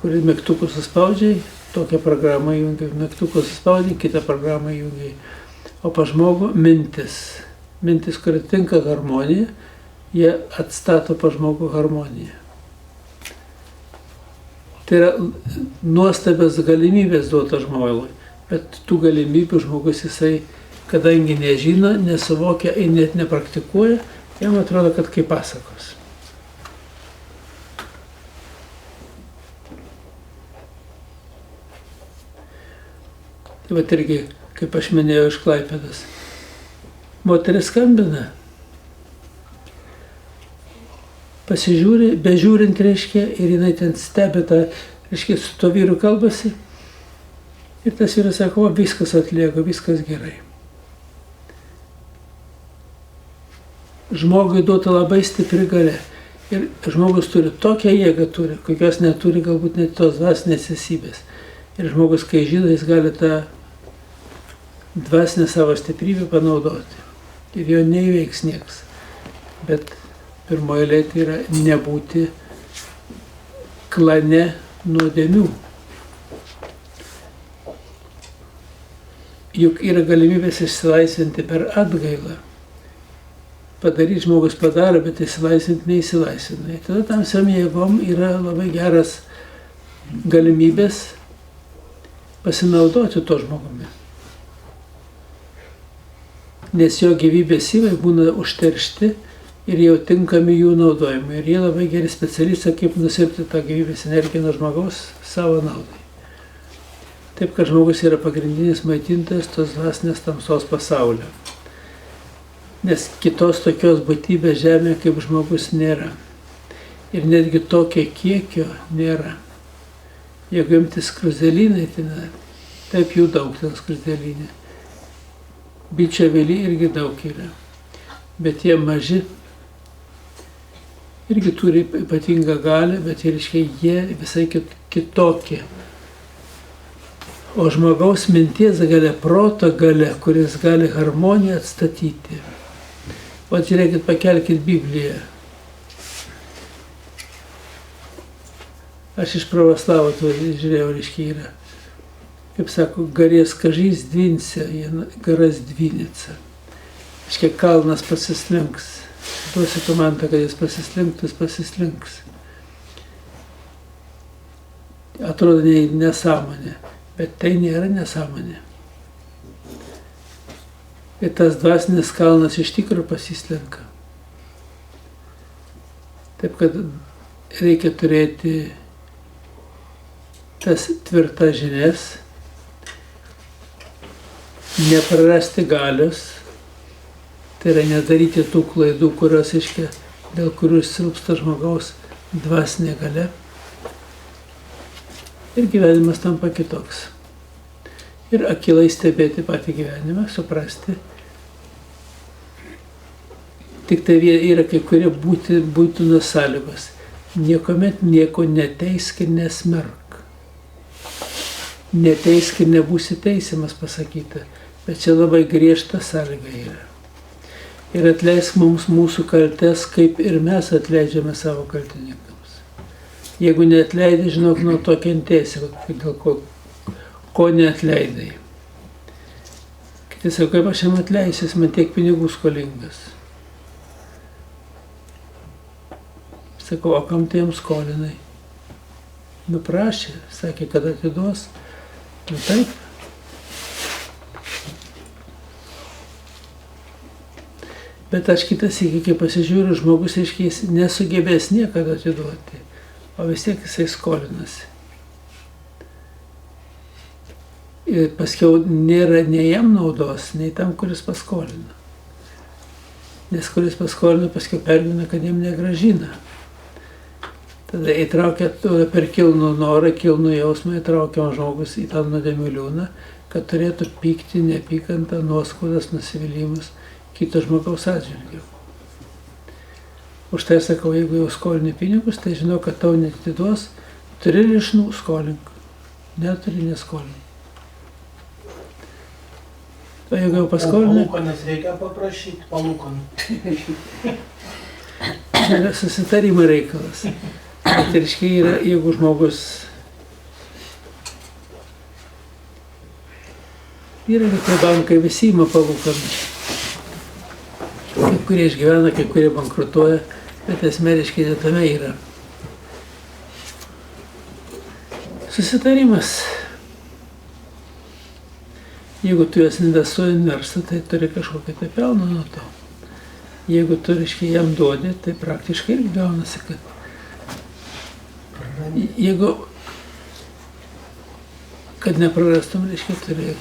Kurį mygtukus suspaudžiai, tokią programą įjungia, mygtukus suspaudžiai, kitą programą įjungia. O pa žmogų mintis. Mintis, kuri tinka harmonija, jie atstato pa žmogų harmoniją. Tai yra nuostabios galimybės duota žmogui, bet tų galimybių žmogus jisai, kadangi nežino, nesuvokia ir net nepraktikuoja, jam atrodo, kad kaip pasakos. Tai irgi, kaip aš minėjau, iš Klaipėdos. Moteris skambina, pasižiūri, bežiūrint, reiškia, ir jinai ten stebi tą, reiškia, su to vyru kalbasi. Ir tas vyras sako, viskas atlieka, viskas gerai. Žmogui duota labai stipri galia. Ir žmogus turi tokią jėgą, kokios neturi galbūt net tos dvasinės esybės. Ir žmogus, kai žino, jis gali tą dvasinę savo stiprybę panaudoti. Ir jo neįveiks nieks. Bet pirmoji eilė tai yra nebūti klane nuodėmių. juk yra galimybės išsilaisvinti per atgailą. Padaryti žmogus padaro, bet išsilaisvinti neįsilaisvina. Tada tamsiom jėgom yra labai geras galimybės pasinaudoti to žmogumi. Nes jo gyvybės įvai būna užteršti ir jau tinkami jų naudojimui. Ir jie labai geri specialistai, kaip nusirpti tą gyvybės energiją nuo žmogaus savo naudai. Taip, kad žmogus yra pagrindinis maitintojas tos dvasinės tamsos pasaulio. Nes kitos tokios būtybės žemėje kaip žmogus nėra. Ir netgi tokio kiekio nėra. Jeigu imti skruzdėlynai, tai taip jų daug ten skruzdėlynė. Bičių avily irgi daug yra. Bet jie maži. Irgi turi ypatingą galią, bet jie visai kitokie. O žmogaus minties galia, proto galia, kuris gali harmoniją atstatyti. O žiūrėkit, pakelkit Bibliją. Aš iš pravoslavų to žiūrėjau, reiškia yra. Kaip sako, garės kažys dvinsia, garas dvinится. Reiškia, kalnas pasislinks. Duosiu komandą, kad jis pasislinktų, jis pasislinks. Atrodo nesąmonė, bet tai nėra nesąmonė. Ir tas dvasinis kalnas iš tikrųjų pasislenka. Taip, kad reikia turėti tas tvirtas žinias, neprarasti galios, tai yra nedaryti tų klaidų, kurios dėl kurių silpsta žmogaus dvasinė galia. Ir gyvenimas tampa kitoks. Ir akylai stebėti patį gyvenimą, suprasti. Tik tai yra kai kurie būtinos sąlygos. Niekuomet nieko neteisk ir nesmerk. Neteisk ir nebūsi teisiamas pasakyta. Bet čia labai griežta sąlyga yra. Ir atleisk mums mūsų kaltes, kaip ir mes atleidžiame savo kaltininkams. Jeigu neatleidai, žinok, nuo to kentėsi, dėl ko neatleidai. Kiti sako, kaip aš jam atleisiu, jis man tiek pinigų skolingas. Sakau, o kam tai jam skolinai? Nuprašė, sakė, kad atiduos. Nu taip. Bet aš kitas iki, kai pasižiūriu, žmogus, aiškiai, jis nesugebės niekada atiduoti, o vis tiek jisai skolinasi. Ir paskiau nėra nei jam naudos, nei tam, kuris paskolina. Nes kuris paskolina, paskiau pergyvena, kad jam negrąžina. Tada įtraukia per kilnų norą, kilnų jausmą, įtraukiam žmogus į tą nuodėmių liūną, kad turėtų pykti, neapykantą, nuoskaudas, nusivylimus kito žmogaus atžvilgiu. Už tai sakau, jeigu jau skolini pinigus, tai žinau, kad tau neatiduos, turi lišnų, skolink. Neturi, neskolink. O jeigu jau paskolini... Palūkonas reikia paprašyti, palūkonų. Čia yra susitarimo reikalas. Bet reiškia yra, jeigu žmogus... Yra kai bankai visi ima palūkanų. Kai kurie išgyvena, kai kurie bankrutuoja, bet esmė reiškia tame yra. Susitarimas. Jeigu tu jas investuoji verslą, tai turi kažkokią tai pelną nuo to. Jeigu tu reiškia jam duodi, tai praktiškai irgi gaunasi, kad jeigu kad neprarastum, reiškia turi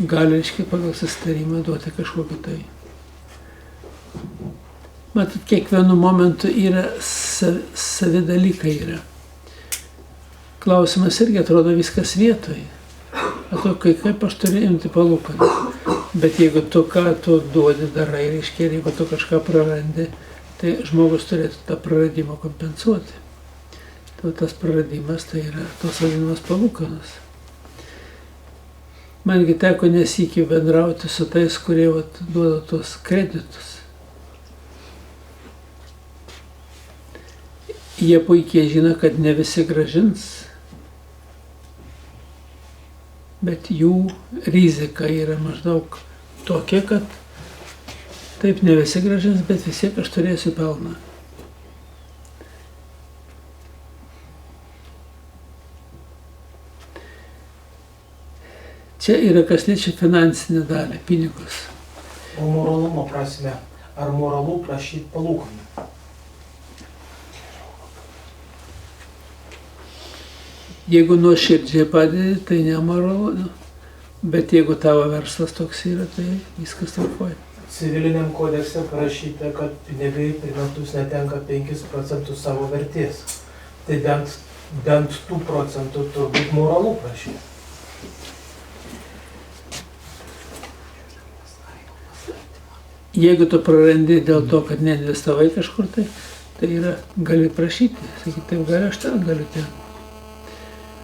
gali, reiškia, pagal susitarimą duoti kažkokį tai. Matot, kiekvienu momentu yra savi dalykai yra. Klausimas irgi atrodo viskas vietoje. Atrodo, kaip aš turiu imti palūkanų. Bet jeigu tu ką tu duodi, darai, reiškia, ir jeigu tu kažką prarandi, tai žmogus turėtų tą praradimą kompensuoti. Tai tas praradimas tai yra tos vadinamas palūkanos. Mangi teko nesykį bendrauti su tais, kurie duoda tos kreditus. Jie puikiai žino, kad ne visi grąžins. bet jų rizika yra maždaug tokia, kad taip ne visi grąžins, bet vis tiek aš turėsiu pelną. Čia yra kas liečia finansinę dalį, pinigus. O moralumo prasme, ar moralu prašyti palūkanų? Jeigu nuoširdžiai padedi, tai nemoralu, bet jeigu tavo verslas toks yra, tai viskas tvarkoja. Civiliniam kodekse parašyta, kad pinigai per metus netenka 5% savo vertės. Tai bent tų procentų turbūt moralu prašyti. Jeigu tu prarandi dėl to, kad neinvestavai kažkur, tai yra, gali prašyti, sakyti, taip gali aš ten, galiu ten.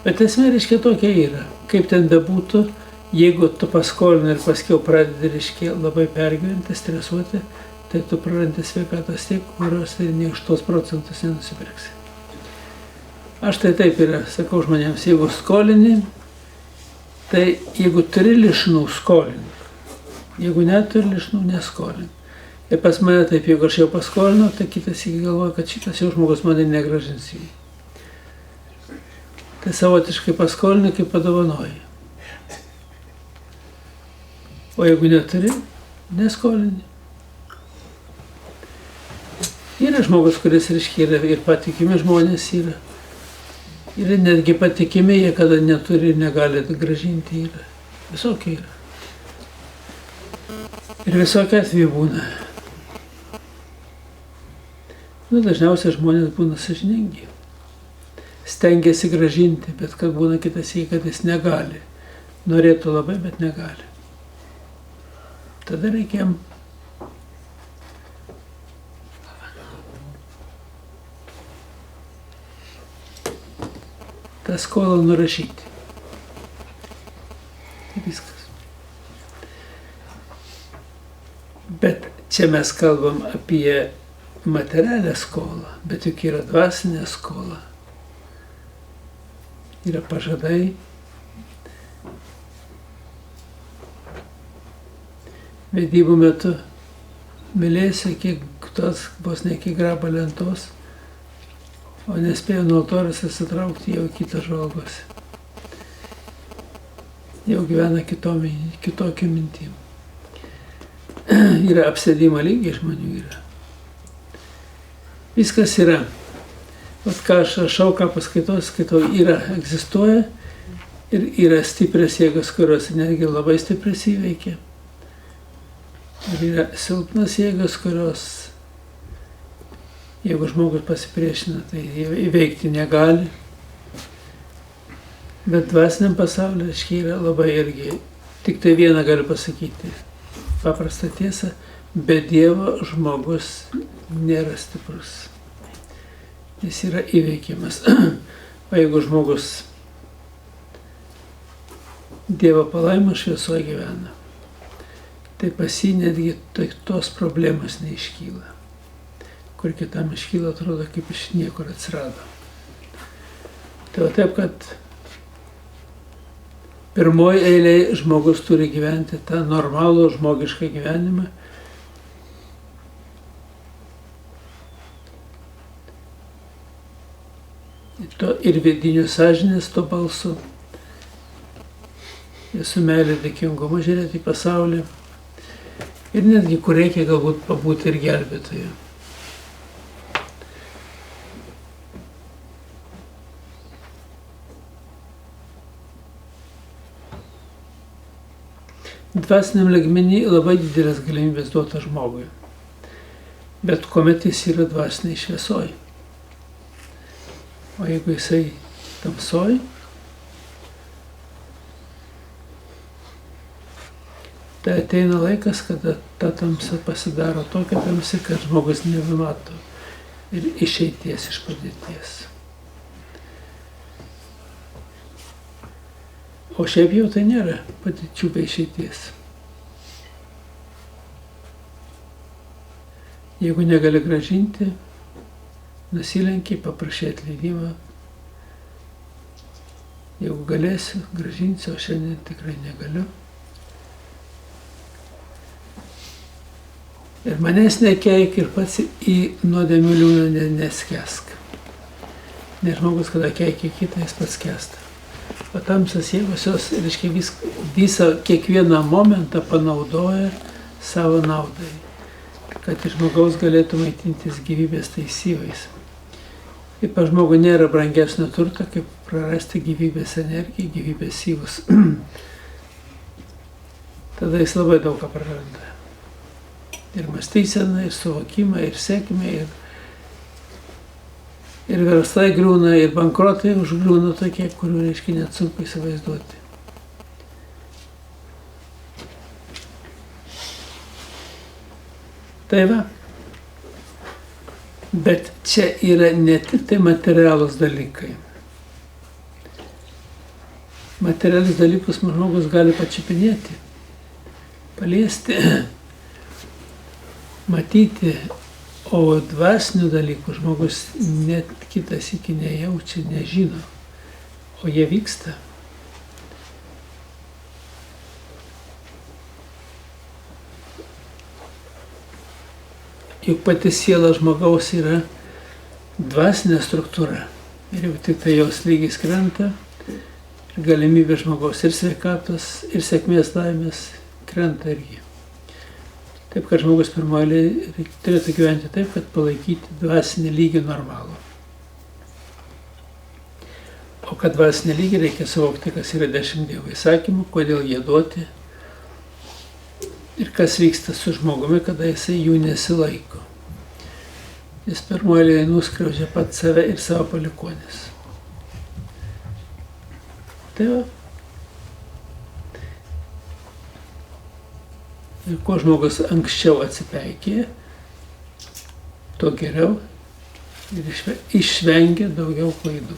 Bet esmė, reiškia, tokia yra. Kaip ten bebūtų, jeigu tu paskolini ir paskiau pradedi, reiškia, labai pergyventi, stresuoti, tai tu prarandi sveikatos tiek, kurios ir ne už tos procentus nenusipirksi. Aš tai taip yra, sakau žmonėms, jeigu skolini, tai jeigu turi lišnų skolini. Jeigu neturi lišnų, neskolin. Ir pas mane taip, jeigu aš jau paskolinau, tai kitas iki galvoja, kad šitas jau žmogus mane negrąžins jį. Tai savotiškai paskolini, kaip padovanoji. O jeigu neturi, neskolini. Yra žmogus, kuris, reiškia, yra ir patikimi žmonės yra. Yra netgi patikimi, jie kada neturi ir negali grąžinti yra. Visokie yra. Ir visokie atveju būna. Dažniausiai žmonės būna sąžiningi. Stengiasi grąžinti, bet kad būna kitas jį, kad jis negali. Norėtų labai, bet negali. Tada reikia tą skolą nurašyti. Tai viskas. Bet čia mes kalbam apie materialią skolą, bet juk yra dvasinė skola. Yra pažadai. Vedybų metu mylėsiu iki tos vos ne iki grabo lentos, o nespėjau nuo altoriaus atsitraukti, jau kitas žvalgosi. Jau gyvena kitokiu mintim. Yra apsėdimo lygiai žmonių yra. Viskas yra. Vat ką aš rašau, ką skaitau, yra, egzistuoja ir yra stiprios jėgos, kurios netgi labai stipriai įveikia. Ir yra silpnas jėgos, kurios, jeigu žmogus pasipriešina, tai įveikti negali. Bet dvasiniam pasaulyje, reiškia, yra labai irgi, tik tai vieną galiu pasakyti. Paprastą tiesą, be Dievo žmogus nėra stiprus. Jis yra įveikiamas. O jeigu žmogus Dievo palaimą šviesoje gyvena, tai pas jį netgi tos problemos neiškyla. Kur kitam iškyla, atrodo, kaip iš niekur atsirado. Tai taip, kad pirmoji eilėje žmogus turi gyventi tą normalų žmogišką gyvenimą. Ir vidinio sąžinės to balsu. Ir su meilė dėkingumu žiūrėti į pasaulį. Ir netgi kur reikia galbūt pabūti ir gelbėtoju. Dvasiniam lygmenį labai didelės galimybės duota žmogui. Bet kuomet jis yra dvasiniai šviesoj. O jeigu jisai tamsoj, tai ateina laikas, kada ta tamsa pasidaro tokia tamsi, kad žmogus nebemato ir išeities iš padėties. O šiaip jau tai nėra padėčių be išeities. Jeigu negali grąžinti, nusilenki, paprašai atleidimą Jeigu galėsiu, grąžinsiu, o šiandien tikrai negaliu. Ir manęs nekeik ir pats į nuodėmių liūną neskesk. Nes žmogus, kada keikia kitą, jis pats skęsta. O tamsios jėgos jos, reiškia, visą kiekvieną momentą panaudoja savo naudai, kad iš žmogaus galėtų maitintis gyvybės taisyvais. Ir pas žmogų nėra brangesnio turto, kaip prarasti gyvybės energiją, gyvybės syvus. Tada jis labai daug ką praranda. Ir mąstyseną, ir suvokimą, ir sėkmę, ir verslai griūna, ir bankrotai užgriūna tokie, kurių, reiškia, net sunku įsivaizduoti. Tai va. Bet čia yra ne tik tai materialūs dalykai. Materialius dalykus žmogus gali pačiupinėti, paliesti, matyti, o dvasinių dalykų žmogus net kitas iki nejaučia, nežino, o jie vyksta. Juk pati siela žmogaus yra dvasinė struktūra. Ir jau tik tai jos lygis krenta, ir galimybė žmogaus ir sveikatos, ir sėkmės laimės krenta irgi. Taip, kad žmogus pirmoje turėtų gyventi taip, kad palaikyti dvasinį lygį normalų. O kad dvasinį lygį reikia suvokti, kas yra 10 Dievo įsakymų, kodėl jie duoti ir kas vyksta su žmogumi, kada jisai jų nesilaiko. Jis pirmoje nuskriaudžia pat save ir savo palikuonis. Tai va. Ir kuo žmogus anksčiau atsipeikė, tuo geriau ir išvengia daugiau klaidų.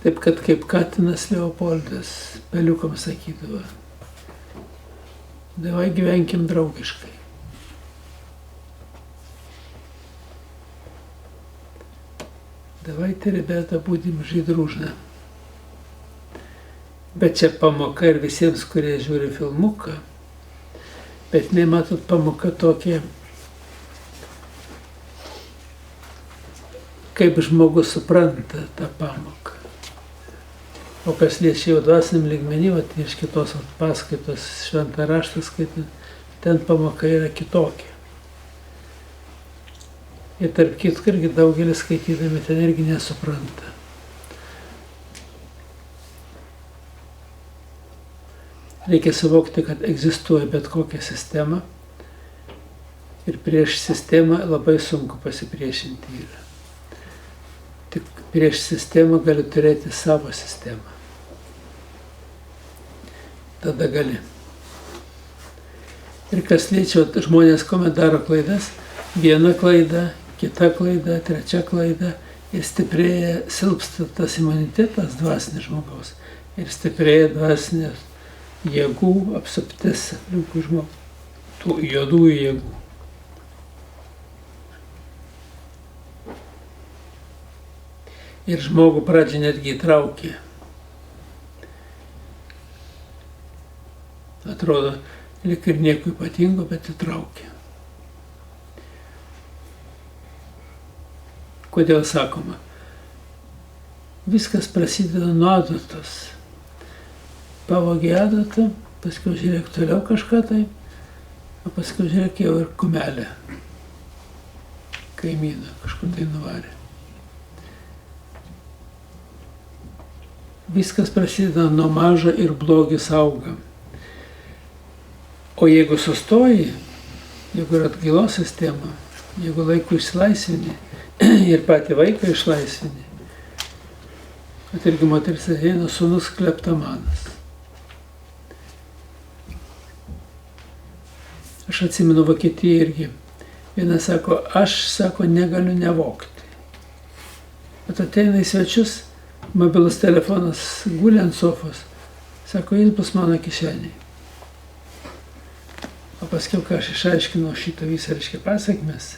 Taip, kad kaip Katinas Leopoldas peliukams sakydavo, davai gyvenkim draugiškai. Давайте, ребята, будем жить дружно. Bet čia pamoka ir visiems, kurie žiūri filmuką, bet nematot pamoka tokia, kaip žmogus supranta tą pamoką. O kas liečia jau dvasiniam lygmenį, iš kitos paskaitos šventą raštą skaitant, ten pamoka yra kitokia. Ir tarp kitko irgi daugelis skaitydami ten irgi nesupranta. Reikia suvokti, kad egzistuoja bet kokia sistema ir prieš sistemą labai sunku pasipriešinti yra. Tik prieš sistemą gali turėti savo sistemą. Tada gali. Ir kas liečia žmonės, kuomet daro klaidas, viena klaida, kita klaida, trečia klaida ir stiprėja, silpsta tas imunitetas dvasinis žmogaus ir stiprėja dvasinės jėgų apsuptis aplinkui žmogų, tų juodųjų jėgų. Ir žmogų pradžią netgi įtraukė. Atrodo, lyg ir nieko ypatingo, bet įtraukė. Kodėl sakoma? Viskas prasideda nuo adatos. Pavogė adatą, paskui žiūrėk toliau kažką tai, o paskui žiūrėk jau ir kumelę. Kaimyną kažkur tai nuvarė. Viskas prasideda nuo mažo ir blogis auga. O jeigu sustoji, jeigu yra atgailos sistema, jeigu laiku išsilaisvini ir patį vaiką išlaisvini, kad irgi moteris ateina sūnus kleptomanas. Aš atsimenu Vokietiją irgi. Viena sako, aš negaliu nevogti. Bet ateina į svečius, mobilus telefonas guli ant sofos, sako, jis bus mano kišeniai. O paskiau, kai aš išaiškinau šitą visą, reiškia, pasakmes,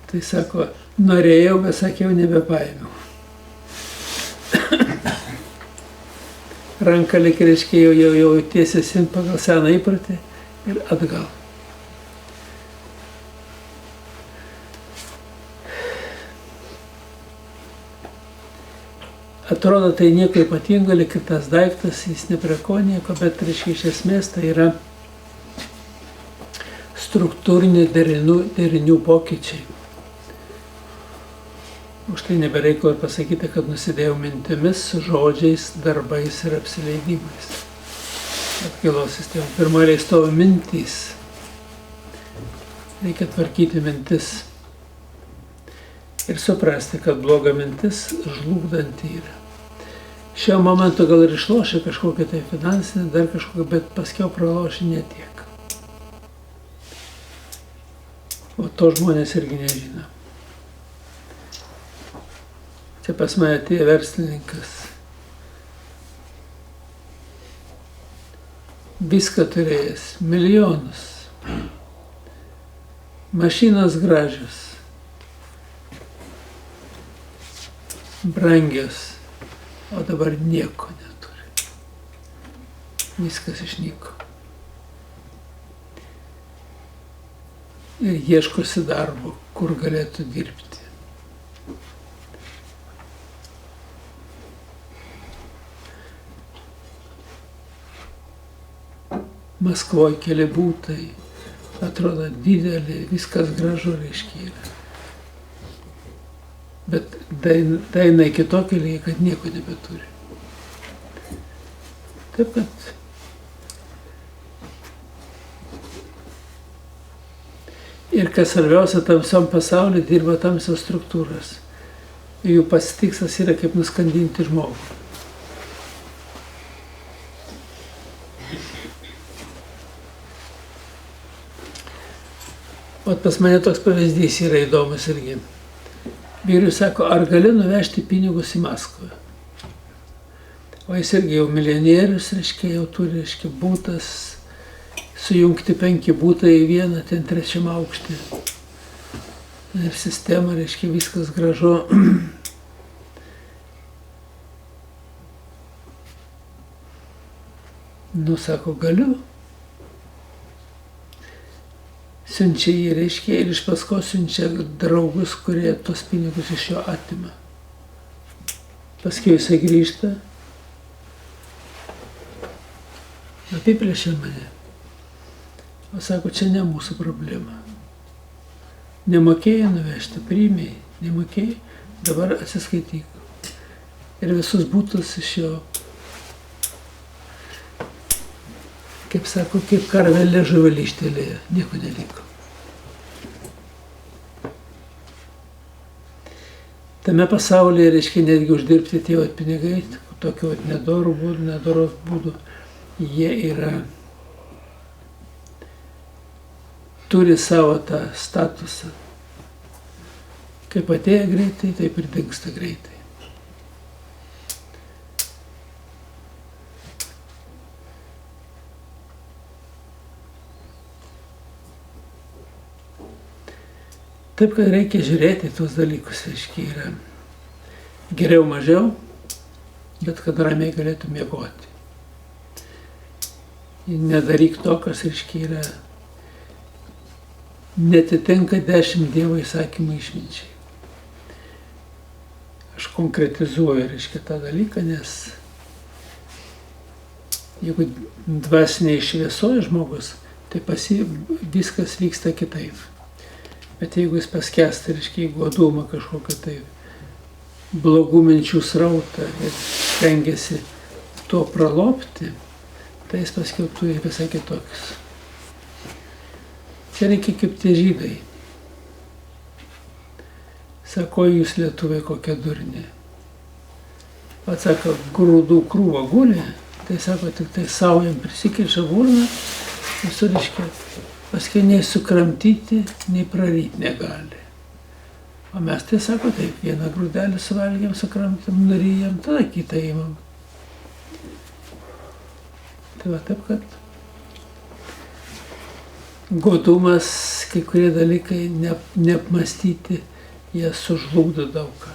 tai sako, norėjau, bet sakiau, nebepaėmiau. Ranka lyg, reiškia, jau tiesiasi pagal seną įprotį ir atgal. Atrodo, tai nieko ypatingo, lyg ir tas daiktas, jis ne prie ko nieko, bet, reiškia, iš esmės tai yra struktūrinių derinių pokyčiai. Už tai nebereikalo ir pasakyti, kad nusidėjau mintimis, žodžiais, darbais ir apsileidimais. Atgailos sistema. Pirmoje stovi mintys. Reikia tvarkyti mintis. Ir suprasti, kad bloga mintis žlugdanti yra. Šiuo momentu gal ir išlošia kažkokią tai finansinę, dar kažkokią, bet paskiau pralošia ne tiek. O to žmonės irgi nežino. Čia pas mane atėjo verslininkas. Viską turėjęs, milijonus. Mašinos gražios. Brangios. O dabar nieko neturi. Viskas išnyko. Ir ieškosi darbo, kur galėtų dirbti. Maskvoje keli būtai, atrodo didelį, viskas gražu, reiškia yra. Bet daina iki tokio lygio, kad nieko nebeturi. Taip kad ir kas svarbiausia, tamsiam pasaulyje dirba tamsios struktūros. Jų pats tikslas yra kaip nuskandinti žmogų. O pas mane toks pavyzdys yra įdomus irgi. Vyrui sako, ar gali nuvežti pinigus į Maskvą? O jis irgi jau milijonierius, reiškia, jau turi, reiškia, būtas, sujungti 5 būtai į vieną, ten 3 aukštį. Ir sistema, reiškia, viskas gražu. Nu, sako, galiu. Siunčia jį, reiškia, ir iš paskos siunčia draugus, kurie tos pinigus iš jo atima. Paskui jisai grįžta, apiplėšė mane. O sako, čia ne mūsų problema. Nemokėjai nuvežti, priėmėjai, nemokėjai, dabar atsiskaityk. Ir visus būtus iš jo, kaip sako, kaip karvelė žuvelį ištelėjo, nieko neliko. Tame pasaulyje, reiškia, netgi uždirbti tie pinigai, tokiu nedoros būdu, jie yra, turi savo tą statusą. Kaip atėjo greitai, taip ir dingsta greitai. Taip, kad reikia žiūrėti tuos dalykus, reiškia, yra geriau mažiau, bet kad ramiai galėtų miegoti. Nedaryk to, kas, reiškia, yra, netitinka 10 Dievo įsakymų išminčiai. Aš konkretizuoju, reiškia, tą dalyką, nes jeigu dvasiniai šviesoje žmogus, tai pas jį viskas vyksta kitaip. Bet jeigu jis paskęsta, reiškia, godumą kažkokią tai blogų minčių srautą ir stengiasi to pralopti, tai jis paskiau turi visai kitokius. Čia reikia kaip tie žydai. Sako, jūs lietuviai kokie durniai. Atsako, grūdų krūva guli, tai sako, tik tai savo jam prisikirša burną, visur reiškia. Paskui nei sukramtyti, nei praryti negali. O mes tai sako, taip, vieną grūdelį suvalgėm, sukramtėm, nuryjam, tada kitą įmam. Tai va taip, kad godumas, kai kurie dalykai neapmastyti, jie sužlugdo daugą.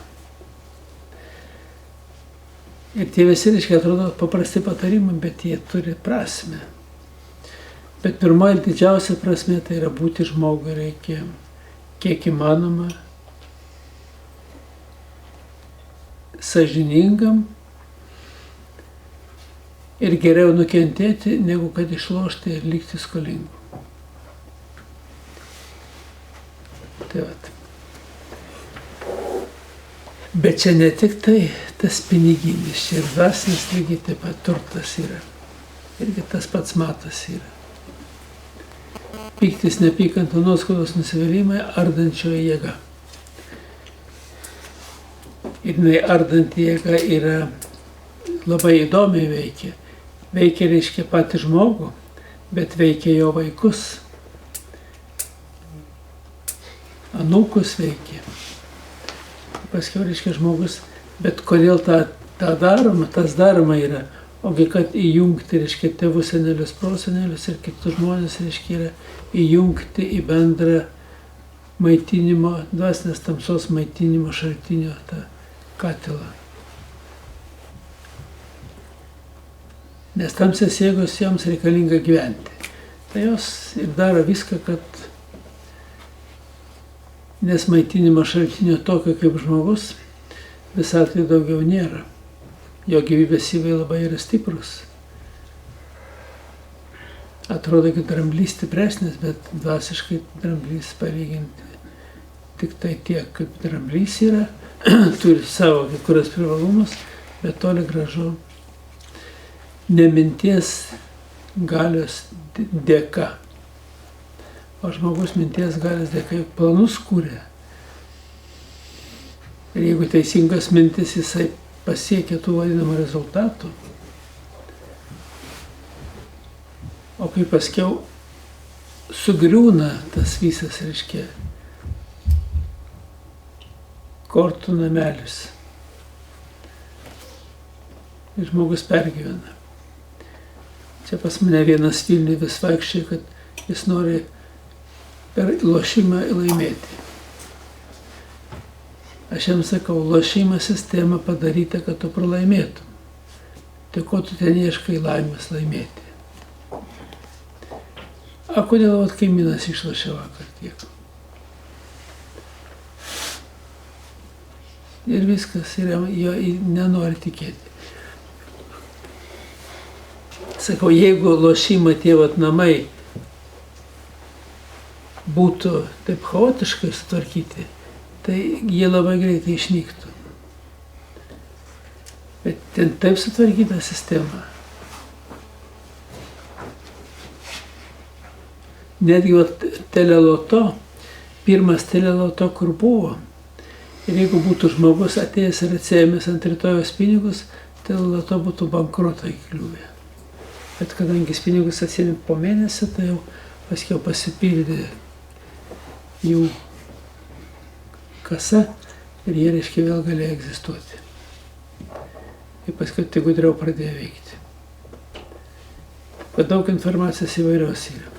Ir tie visi, reiškia, atrodo paprasti patarimai, bet jie turi prasme. Bet pirmoji ir didžiausia prasme tai yra būti žmogui reikia kiek įmanoma sąžiningam ir geriau nukentėti, negu kad išlošti ir likti skolingu. Tai vat. Bet čia ne tik tai tas piniginis, čia ir dvasinis lygiai taip pat turtas yra. Irgi tas pats matas yra. Pyktis, nepykantų, nuoskaudos, nusivylimai, ardančioji jėga. Ir jinai ardanti jėga yra labai įdomiai veikia. Veikia, reiškia, patį žmogų, bet veikia jo vaikus. Anūkus veikia. Paskiau, reiškia, žmogus, bet kodėl tą daroma, tas daroma yra, ogi kad įjungti, reiškia, tėvus, senelius, prosenelius ir kitus žmonės, reiškia, yra įjungti į bendrą maitinimo, dvasinės tamsos maitinimo šaltinio tą katilą. Nes tamsios jėgos joms reikalinga gyventi. Tai jos ir daro viską, kad nes maitinimo šaltinio tokio kaip žmogus visą tai daugiau nėra. Jo gyvybės įvai labai yra stiprus. Atrodo, kad dramblys stipresnis, bet dvasiškai dramblys palyginti tik tai tiek, kaip dramblys yra, turi savo kai kurias privalumus, bet toli gražu ne minties galios dėka. O žmogus minties galios dėka planus kūrė. Ir jeigu teisingas mintis jisai pasiekia tų vadinamų rezultatų, o kai paskiau sugriūna tas visas, reiškia, kortų namelis. Ir žmogus pergyvena. Čia pas mane vienas Vilniuje vis vaikščiai, kad jis nori per lošimą laimėti. Aš jam sakau, lošimo sistema padaryta, kad tu pralaimėtum. Tai ko tu ten ieškai laimės laimėti? A kodėl vat kaimynas išlošė vakar tiek? Ir viskas, ir jo nenori tikėti. Sakau, jeigu lošimo tie vat namai būtų taip chaotiškai sutvarkyti, tai jie labai greitai išnyktų. Bet ten taip sutvarkyta sistema. Netgi teleloto, pirmas teleloto, kur buvo, ir jeigu būtų žmogus atėjęs ir atsiėmęs ant rytojos pinigus, teleloto būtų bankruoto įkliuvę. Bet kadangi pinigus atsiėmė po mėnesį, tai jau paskiau pasipildė jų kasa ir jie, reiškia, vėl galėjo egzistuoti. Ir paskui tai gudriau pradėjo veikti. Bet daug informacijos įvairios yra.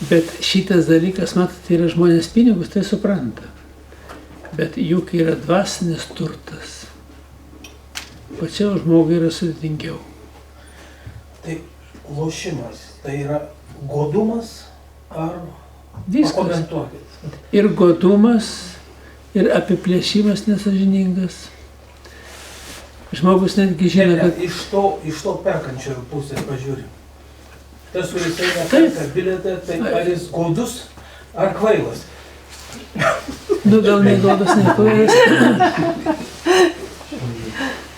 Bet šitas dalykas, matot, yra žmonės pinigus, tai supranta. Bet juk yra dvasinis turtas. Pačiau žmogui yra sudėtingiau. Tai lošimas, tai yra godumas ar... Viskas. Pakomentuokit. Ir godumas, ir apiplėšimas nesąžiningas. Žmogus netgi žino, kad... Iš to perkančio pusės pažiūrim. Tas, kuris eina perka bilietą, tai ar jis godus ar kvailas? Nu, gal nei godas, nei kvailas.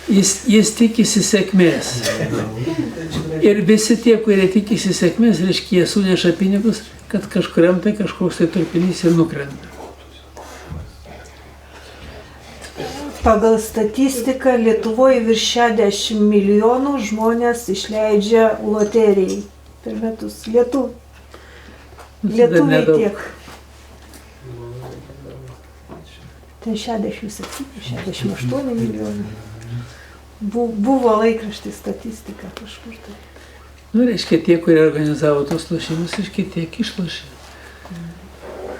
Jis tikisi sėkmės. Ir visi tie, kurie tikisi sėkmės, reiškia, jie suneša pinigus, kad kažkuriam tai kažkoks tai tarpinys ir nukrenta. Pagal statistiką Lietuvoje virš 60 milijonų žmonės išleidžia loterijai per metus. Lietuviai tiek. Tai 68 milijonai. Buvo laikraštai statistika kažkur tai. Nu, reiškia, tie, kurie organizavo tos lošimus, reiškia, tiek išlošė.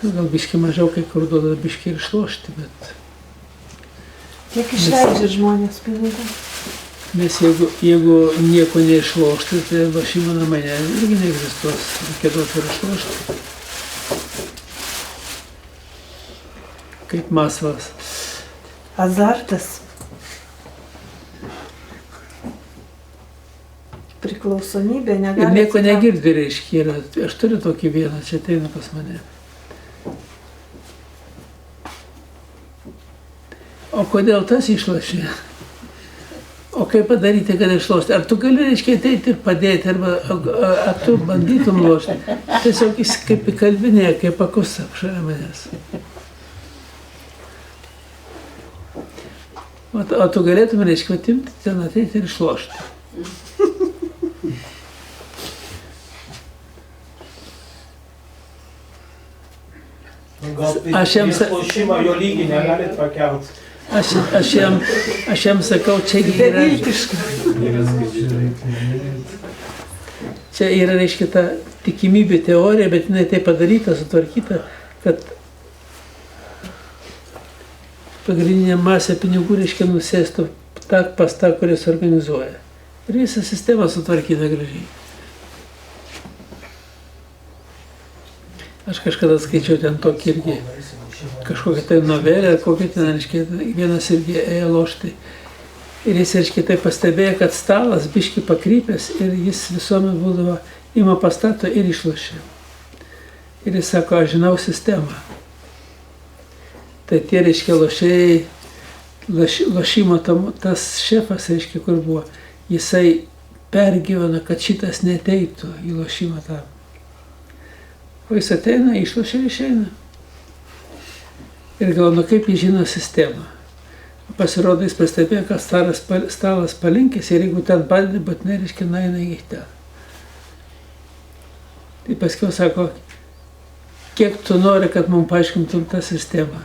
Gal biški mažiau, kai kur duoda biški ir išlošti, bet... Kiek išleidžia žmonės pinigų? Nes jeigu nieko neišlošti, tai lošimo namai irgi neegzistuos. Reikia duoti ir išlošti. Kaip masalas. Azartas. Priklausomybė Ir negali. nieko negirdi, reiškia. Aš turiu tokį vieną, čia ateina pas mane. O kodėl tas išlošė? O kaip padaryti, kad išlošti? Ar tu gali, reiškia, ateiti ir padėti, ar tu bandytum lošti? Tiesiog jis kaip įkalbinėja, kaip akus šalia manęs. O tu galėtum, reiškia, atimti, ten ateiti ir išlošti. Gal lošimą jo lygį negalit pakelt. Aš jam sakau, čia yra... Čia yra, reiškia, ta tikimybė teorija, bet jinai tai padaryta, sutvarkyta, kad pagrindinė masė pinigų, reiškia, nusėstų pas tą, kuris organizuoja. Ir visa sistema sutvarkyta gražiai. Aš kažkada skaičiau ten tokį irgi, kažkokią tai novelę, kokią ten, reiškia, vienas irgi ėjo lošti. Ir jis, reiškia, tai pastebėjo, kad stalas biški pakrypęs ir jis visuomet būdavo, ima pastato ir išlošia. Ir jis sako, aš žinau sistemą. Tai tie, reiškia, lošėjai, lošimo tas šefas, reiškia, kur buvo, jisai pergyvena, kad šitas neteitų į lošimą tą. O jis ateina, išlošia ir išeina. Ir galvoju, kaip jis žino sistemą. Pasirodo, jis pastebėjo, kad stalas palinkęs ir jeigu ten padedi, bet nereiškia, eina į ten. Tai paskiau sako, kiek tu nori, kad mums paaiškintum tą sistemą.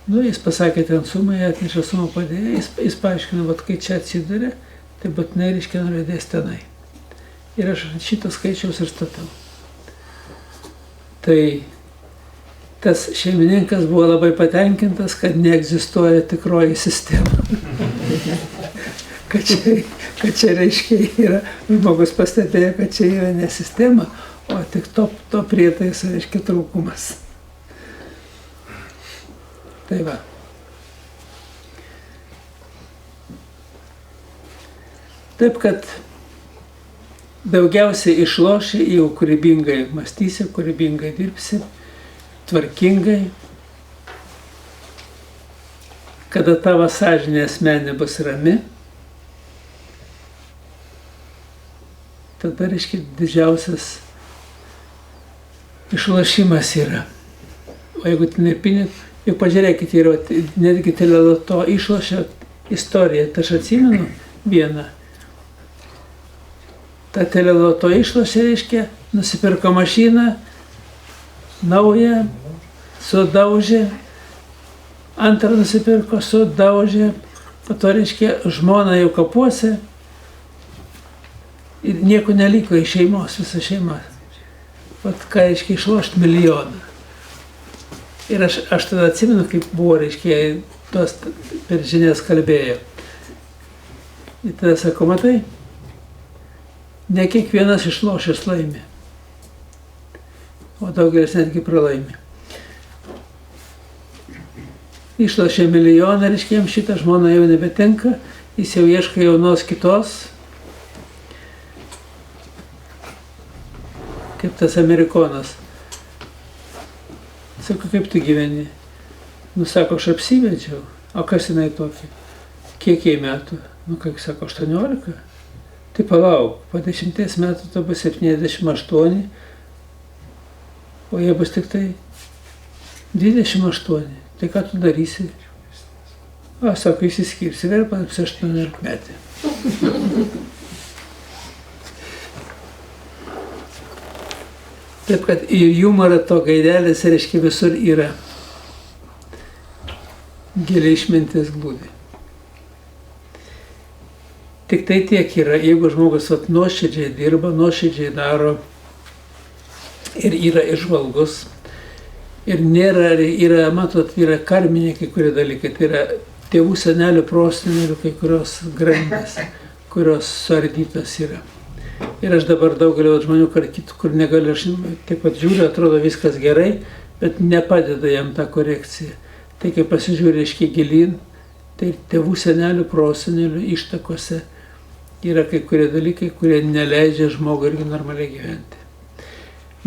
Nu, jis pasakė ten sumą, jie atneša sumą padėjo, jis paaiškino, kad kai čia atsiduria, tai bet nereiškia, nuvedės tenai. Ir aš šito skaičiaus ir statau. Tai tas šeimininkas buvo labai patenkintas, kad neegzistuoja tikroji sistema. kad čia reiškia yra, žmogus pastebėjo, kad čia yra ne sistema, o tik to prietaiso reiškia trūkumas. Tai va. Taip, kad daugiausiai išloši, jau kūrybingai mąstysi, kūrybingai dirbsi, tvarkingai, kada tavo sąžinė asmeninė bus rami, tada, reiškia, didžiausias išlošimas yra. O jeigu tu nepinėt, juk pažiūrėkit, yra netgi teleloto išlošio istorija, tai aš atsimenu vieną. Ta teleloto išlošė, reiškia, nusipirko mašiną, naują, sudaužė, antrą nusipirko, sudaužė, po to, reiškia, žmona jau kapuose ir nieko neliko iš šeimos, visa šeima. Vat ką, reiškia, išlošti milijoną. Ir aš tada atsimenu, kaip buvo, reiškia, tos per žinias kalbėjo. Ir tada sako, matai, ne kiekvienas išlošęs laimi, o daugelis netgi pralaimi. Išlošė milijoną, reiškia, jam šitą žmoną jau nebetinka, jis jau ieško jaunos kitos, kaip tas amerikonas. Sako, kaip tu gyveni? Nu, sako, aš apsivedžiau. O kas jinai tokia? Kiek jai metų? Nu, kaip sako, 18. Tai palauk, po 10 metų to bus 78, o jie bus tik tai 28. Tai ką tu darysi? O, sako, išsiskirsi, vėl panaps 18 metį. Taip, kad ir humoro to gaidelės, reiškia, visur yra giliai išmintis glūdi. Tik tai tiek yra, jeigu žmogus nuoširdžiai dirba, nuoširdžiai daro ir yra išvalgus. Ir nėra, matot, yra karminiai kai kurie dalykai, tai yra tėvų, senelių, prosenelių kai kurios grandys, kurios suardytos yra. Ir aš dabar daugelio žmonių, kur negaliu, aš taip pat žiūriu, atrodo viskas gerai, bet nepadeda jam tą korekciją. Tai kai pasižiūrė iškiai gilyn, tai tėvų, senelių, prosenelių ištakose yra kai kurie dalykai, kurie neleidžia žmogui irgi normaliai gyventi.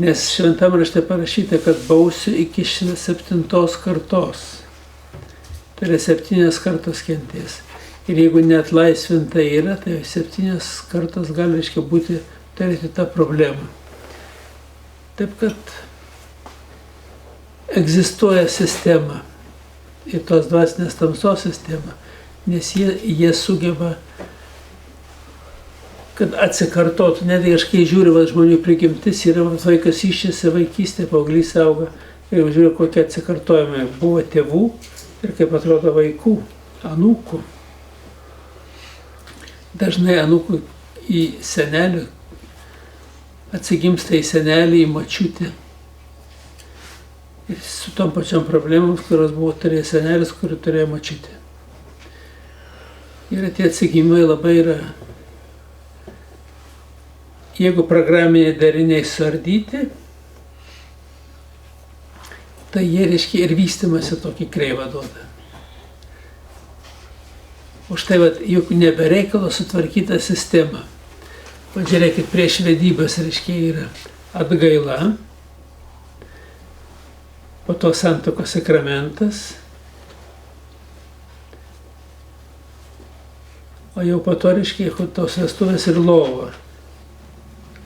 Nes šventam rašte parašyta, kad bausiu iki 7 kartos. Tai yra 7 kartos kentės. Ir jeigu net laisvinta yra, tai 7 kartos gali, reiškia, turėti tą problemą. Taip kad egzistuoja sistema ir tos dvasinės tamsos sistema, nes jie sugeba, kad atsikartotų. Net aš kai žiūriu, žmonių prigimtis yra, vaikas išėsi vaikystė, paauglys auga ir žiūriu, kokie atsikartojimai buvo tėvų ir kaip atrodo vaikų, anūkų. Dažnai anūkų į senelį atsigimsta į senelį, į močiutę. Ir su tom pačiom problemom, kurios buvo turėjo senelis, kurį turėjo močiutė. Ir tie atsigimai labai yra, jeigu programiniai dariniai suardyti, tai jie, reiškia, ir vystymasi tokį kreivą duoda. Už tai, juk nebereikalo sutvarkyta sistema. Žiūrėkit, prieš vedybas, reiškia, yra atgaila, po to santuokos sakramentas, o jau po to, reiškia, tos vestuvės ir lova.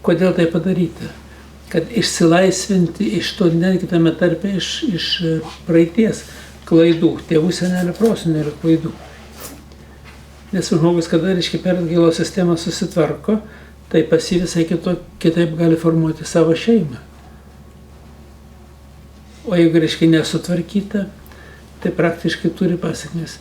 Kodėl tai padaryta? Kad išsilaisvinti iš to, netgi tame tarpe, iš praeities klaidų, tėvų, senelių, prosenelių klaidų. Nes žmogus, kada, reiškia, per atgailos sistemą susitvarko, tai pas jį visai kitaip gali formuoti savo šeimą. O jeigu, reiškia, nesutvarkyta, tai praktiškai turi pasekmes.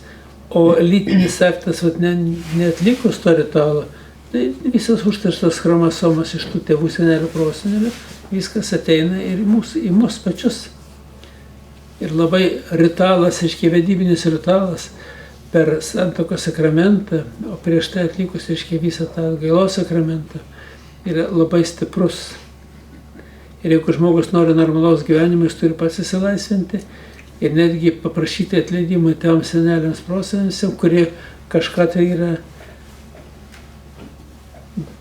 O lytinis aktas, neatlikus to ritualo, tai visas užterštas chromosomas iš tų tėvų, senelių, prosenelių, viskas ateina ir į mus pačius. Ir labai ritualas, reiškia, vedybinis ritualas per santuokos sakramentą, o prieš tai atlikus, reiškia, visą tą atgailos sakramentą, yra labai stiprus. Ir jeigu žmogus nori normalaus gyvenimo, jis turi pats įsilaisvinti ir netgi paprašyti atleidimą tėvams, seneliams, proseneliams, kurie kažką tai yra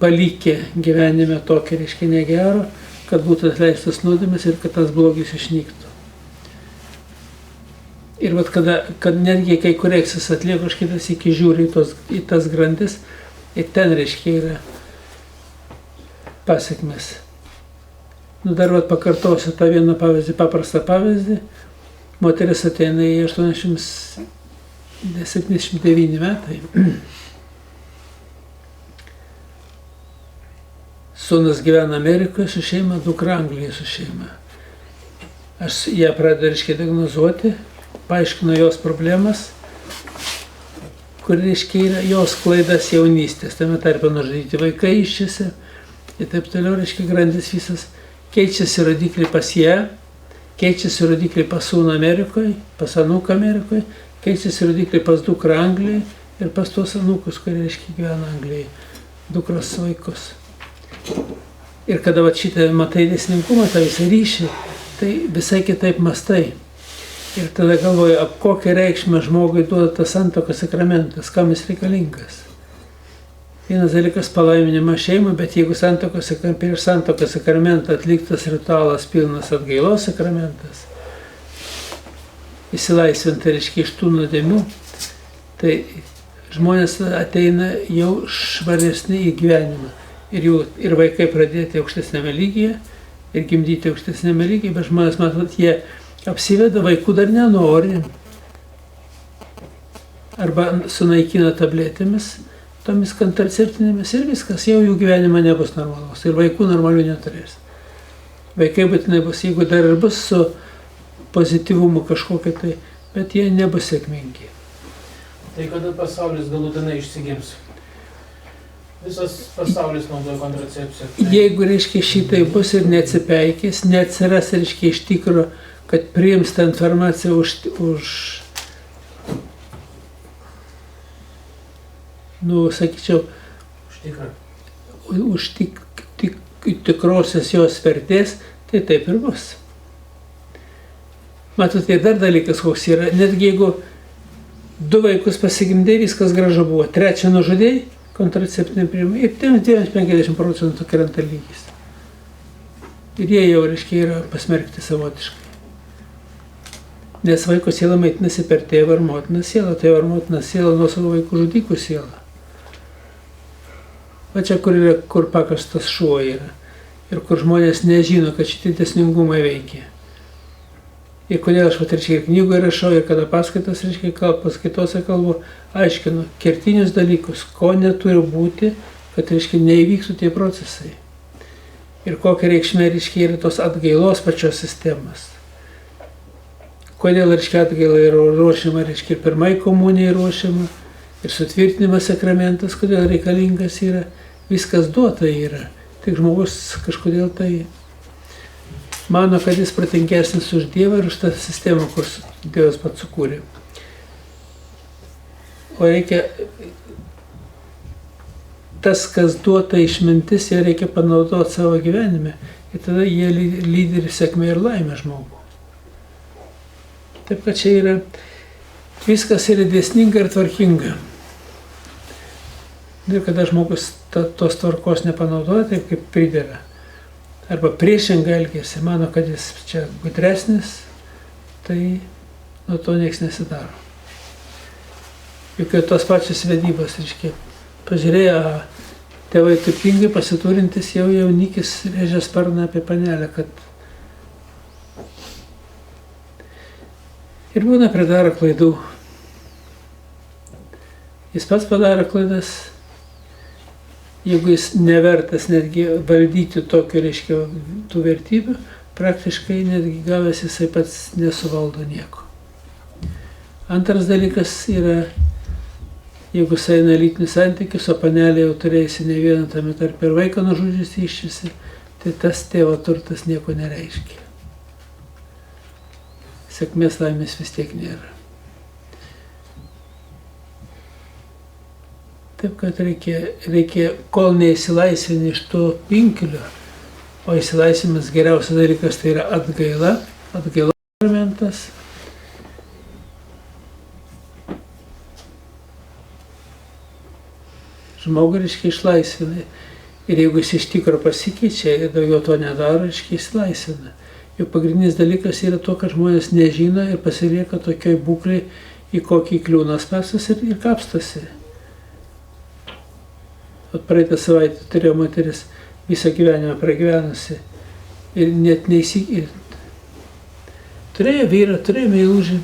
palikę gyvenime tokį, reiškia, negero, kad būtų atleistas nuodėmės ir kad tas blogis išnyktų. Ir kad netgi kai korekcijas atlieka, aš kitas iki žiūri į tas grandis, ir ten, reiškia, yra pasekmes. Dar pakartosiu tą vieną pavyzdį, paprastą pavyzdį. Moteris ateina į 79 metai. Sūnus gyvena Amerikoje su šeima, dukra Anglijoje su šeima. Aš ją pradedu, reiškia, diagnozuoti, paaiškinu jos problemas, kur, reiškia, yra jos klaidas jaunystės, tame tarpe nužudyti vaikai iščiasi ir taip toliau, reiškia, grandis visas. Keičiasi rodikliai pas ją, keičiasi rodikliai pas sūnų Amerikoje, pas anūką Amerikoje, keičiasi rodikliai pas dukrą Anglijoje ir pas tuos anūkus, kurie, reiškia, gyvena Anglijoje, dukros vaikus. Ir kada šitą matai dėsningumą, tą visą ryšį, tai visai kitaip mastai. Ir tada galvoju, kokią reikšmę žmogui duoda tas santuokos sakramentas, kam jis reikalingas. Vienas dalykas palaiminimas šeimai, bet jeigu prieš santuokos sakramentą atliktas ritualas pilnas atgailos sakramentas, įsilaisvinti, reiškia, iš tų nuodėmių, tai žmonės ateina jau švaresni į gyvenimą. Ir vaikai pradėti aukštesnėme lygyje, ir gimdyti aukštesnėme lygyje, bet žmonės, matot, jie apsiveda, vaikų dar nenori, arba sunaikina tabletėmis, tomis kontraceptinėmis ir viskas, jau jų gyvenime nebus normalaus ir vaikų normalių neturės. Vaikai būtinai bus, jeigu dar ir bus su pozityvumu kažkokia tai, bet jie nebus sėkmingi. Tai kada pasaulis galutinai išsigims? Visas pasaulis naudoja kontracepciją. Jeigu, reiškia, šitai bus ir neatsipeikės, neatsiras, reiškia, iš tikro, kad priims tą informaciją sakyčiau, už tikrosios jos vertės, tai taip ir bus. Matot, tai dar dalykas koks yra, netgi jeigu 2 vaikus pasigimdė, viskas gražu buvo, 3 nužudėjai, kontraceptinė priima, ir 50% krenta lygis. Ir jie jau, reiškia, yra pasmerkti savotiškai. Nes vaiko siela maitinasi per tėvą ir motiną sielą, tėvą ir motiną sielą nuo savo vaikų žudikų sielą. Va čia, kur pakastas šuo yra. Ir kur žmonės nežino, kad šitie dėsningumai veikia. Ir kodėl aš ir knygoje rašau, ir kada paskaitos, reiškia, paskaitose kalbu, aiškinu kertinius dalykus, ko neturi būti, kad, reiškia, neįvyktų tie procesai. Ir kokia reikšmė, reiškia, yra tos atgailos pačios sistemos. Kodėl, reiškia, atgaila yra ruošiama, reiškia, ir pirmai komunijai ruošiama, ir sutvirtinimas sakramentas, kodėl reikalingas yra, viskas duota yra. Tik žmogus kažkodėl tai mano, kad jis protingesnis už Dievą ir už tą sistemą, kur Dievas pats sukūrė. O reikia, tas, kas duota išmintis, ją reikia panaudoti savo gyvenime. Ir tada jie lydi ir sėkmė ir laimė žmogų. Taip, kad čia yra, viskas yra dėsninga ir tvarkinga. Ir kada žmogus tos tvarkos nepanaudoja taip, kaip pridera, arba priešingai elgėsi, mano, kad jis čia gudresnis, tai nuo to nieks nesidaro. Juk tos pačios vedybos, reiškia, pažiūrėjo, tėvai turtingai pasiturintis, jau jaunikis rėžė sparną apie panelę, kad ir būna pridaro klaidų. Jis pats padaro klaidas, jeigu jis nevertas netgi valdyti tokio, reiškia, tų vertybių, praktiškai netgi gavęs jisai pats nesuvaldo nieko. Antras dalykas yra, jeigu jis eina lytinius santykius, o panelė jau turėjusi ne vieną tame tarp ir vaiką nužudžiusi iščiusi, tai tas tėvo turtas nieko nereiškia. Sėkmės laimės vis tiek nėra. Taip, kad reikia kol neįsilaisvini iš to pinklio, o įsilaisvinimas geriausias dalykas tai yra atgaila sakramentas. Žmogų, reiškia, išlaisvina. Ir jeigu jis iš tikro pasikeičia ir daugiau to nedaro, reiškia, įsilaisvina. Jau pagrindinis dalykas yra to, kad žmonės nežino ir pasilieka tokioj būklėj, į kokį kliūna spęstas ir kapstasi. Praeitą savaitę turėjo moteris visą gyvenimą pragyvenusi ir net neįsikė. Turėjo vyrą, turėjo meilužį.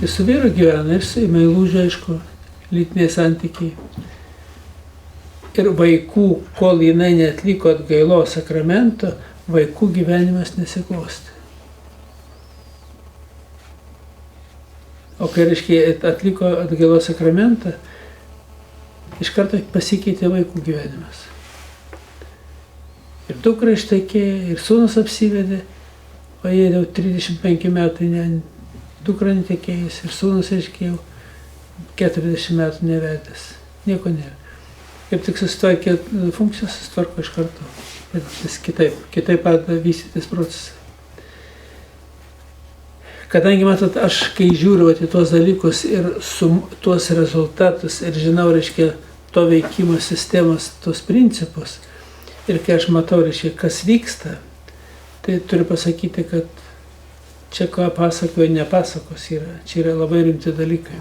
Ir su vyru gyvena, ir su meilužė, aišku, lytiniai santykiai. Ir vaikų, kol jinai neatliko atgailos sakramento, vaikų gyvenimas nesiklosti. O kai, reiškia, atliko atgailos sakramentą, iš karto pasikeitė vaikų gyvenimas. Ir dukra ištekėjo, ir sūnus apsivedė, o jie jau 35 metai dukra netekėjus, ir sūnus, aiškiai, jau 40 metų nevedęs. Nieko nėra. Kaip tik susitvarkė funkcijos, susitvarko iš karto. Vis kitaip vystytis procesą. Kadangi, matot, aš kai žiūriu į tuos dalykus ir tuos rezultatus ir žinau, reiškia, to veikimo sistemos, tos principus, ir kai aš matau, reiškia, kas vyksta, tai turiu pasakyti, kad čia ką pasakoju, nepasakos yra. Čia yra labai rimti dalykai.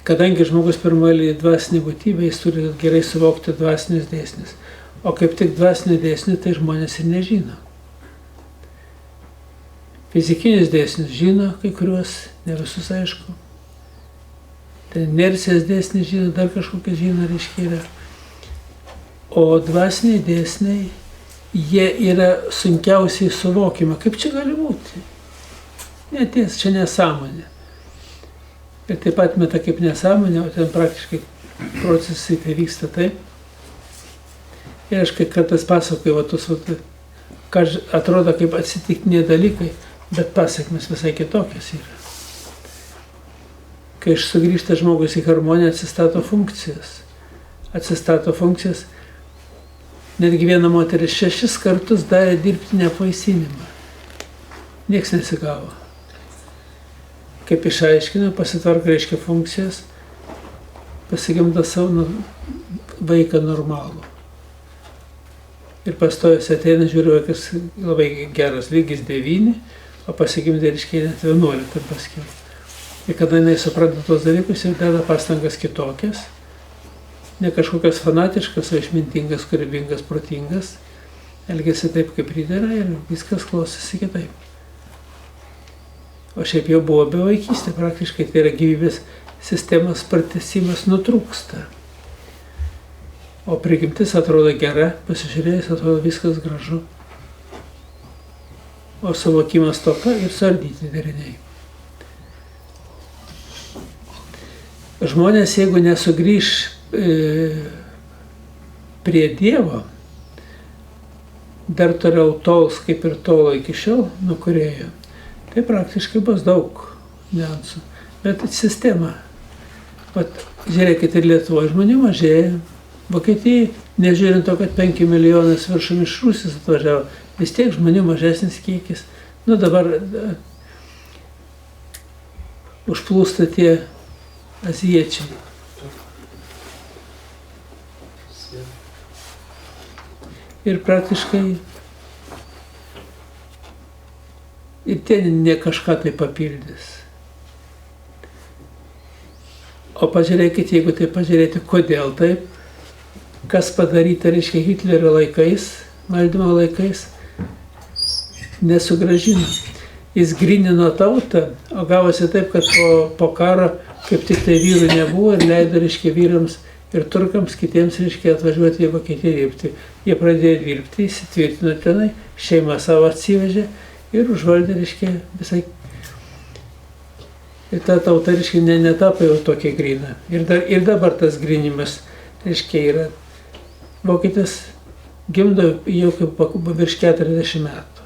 Kadangi žmogus pirmoji dvasinė būtybė, jis turi gerai suvokti dvasinius dėsnius. O kaip tik dvasinių dėsnių, tai žmonės ir nežino. Fizikinius dėsnius žino, kai kuriuos, ne visus aišku. Tai inercijos dėsniai žino, dar kažkokie žino, reiškia yra. O dvasiniai dėsniai, jie yra sunkiausiai suvokiami. Kaip čia gali būti? Neties, čia nesąmonė. Ir taip pat meta kaip nesąmonė, o ten praktiškai procesai tai vyksta taip. Ir aš kai kartais pasakoju, ką atrodo kaip atsitiktiniai dalykai, bet pasiekmes visai kitokios yra. Kai sugrįžta žmogus į harmoniją, atsistato funkcijas. Netgi viena moteris 6 kartus darė dirbtinį apvaisinimą. Niekas nesigavo. Kaip išaiškino, pasitvarko reiškia funkcijas, pasigimdo savo vaiką normalų. Ir pastojus ateina, žiūri, vaikas labai geras lygis 9, o pasigimdė reiškia net 11 paskiau. Ir kada jinai supranta tos dalykus ir deda pastangas kitokias, ne kažkokias fanatiškas, o išmintingas, kūrybingas, protingas, elgėsi taip, kaip pridera ir viskas klausosi kitaip. O šiaip jau buvo bevaikystė, praktiškai tai yra gyvybės sistemos pratęsimas nutrūksta. O prigimtis atrodo gera, pasižiūrėjus atrodo viskas gražu. O suvokimas toka ir suardyti dariniai. Žmonės, jeigu nesugrįš prie Dievo, dar toliau tols, kaip ir tolo iki šiol, nuo Kūrėjo, tai praktiškai bus daug niuansų. Bet sistema, žiūrėkit, ir Lietuvoje žmonių mažėja, Vokietijai, nežiūrint to, kad 5 milijonas viršum iš Rusijos atvažiavo, vis tiek žmonių mažesnis kiekis. Dabar užplūsta tie azijiečiai. Ir praktiškai ir tie ne kažką tai papildys. O pažiūrėkit, jeigu tai pažiūrėti, kodėl taip, kas padaryta, reiškia, Hitlerio laikais, valdymo laikais, nesugrąžino. Jis grinino tautą, o gavosi taip, kad po karo kaip tik tai vyrų nebuvo ir leido, reiškia, vyrams ir turkams kitiems, reiškia, atvažiuoti į Vokietiją dirbti. Jie pradėjo dirbti, įsitvirtino tenai, šeimą savo atsivežė ir užvaldė, reiškia, visai. Ir ta tauta, reiškia, netapo jau tokia grina. Ir dabar tas grinimas, reiškia, yra. Vokietis gimdo jau kaip virš 40 metų.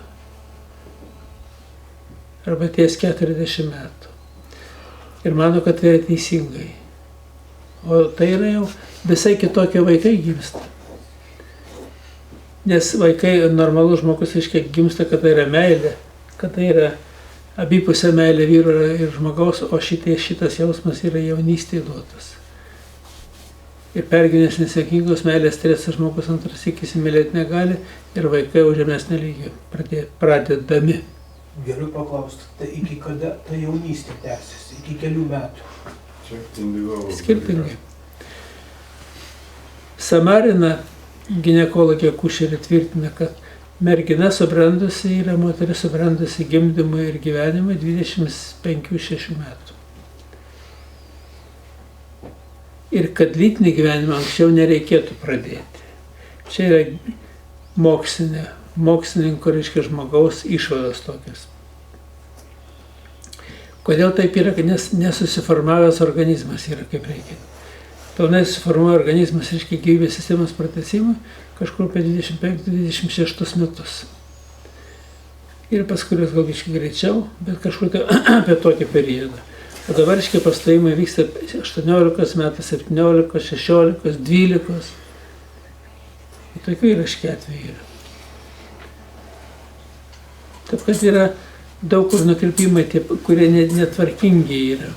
Arba ties 40 metų. Ir mano, kad tai yra teisingai. O tai yra jau visai kitokie vaikai gimsta. Nes vaikai, normalus žmogus, reiškia, gimsta, kad tai yra meilė, kad tai yra abipusė meilė vyro ir žmogaus, o šitas jausmas yra jaunystėje duotas. Ir pergyvenęs nesėkmingos meilės stresą žmogus antras įsimylėti negali ir vaikai už žemesnį lygį pradedami. Galiu paklausti, tai iki kada ta jaunystė tęsiasi? Iki kelių metų? Skirtingai. Samarina ginekologė Kušerė tvirtina, kad mergina subrendusi yra moteris subrendusi gimdymui ir gyvenimui 25-6 metų. Ir kad lytinį gyvenimą anksčiau nereikėtų pradėti. Čia yra mokslininko, reiškia, žmogaus išvados tokios. Kodėl taip yra, nes nesusiformavęs organizmas yra kaip reikia. Pilnai susiformuoja organizmas, reiškia, gyvybės sistemos pratęsimui kažkur apie 25-26 metus. Ir paskui gal biškai greičiau, bet kažkur apie tokį periodą. O dabar, reiškia, pastojimai vyksta 18 metų, 17, 16, 12. Ir tokių yra atvejų. Taip, kad yra daug kur nukrypimai, kurie netvarkingi yra.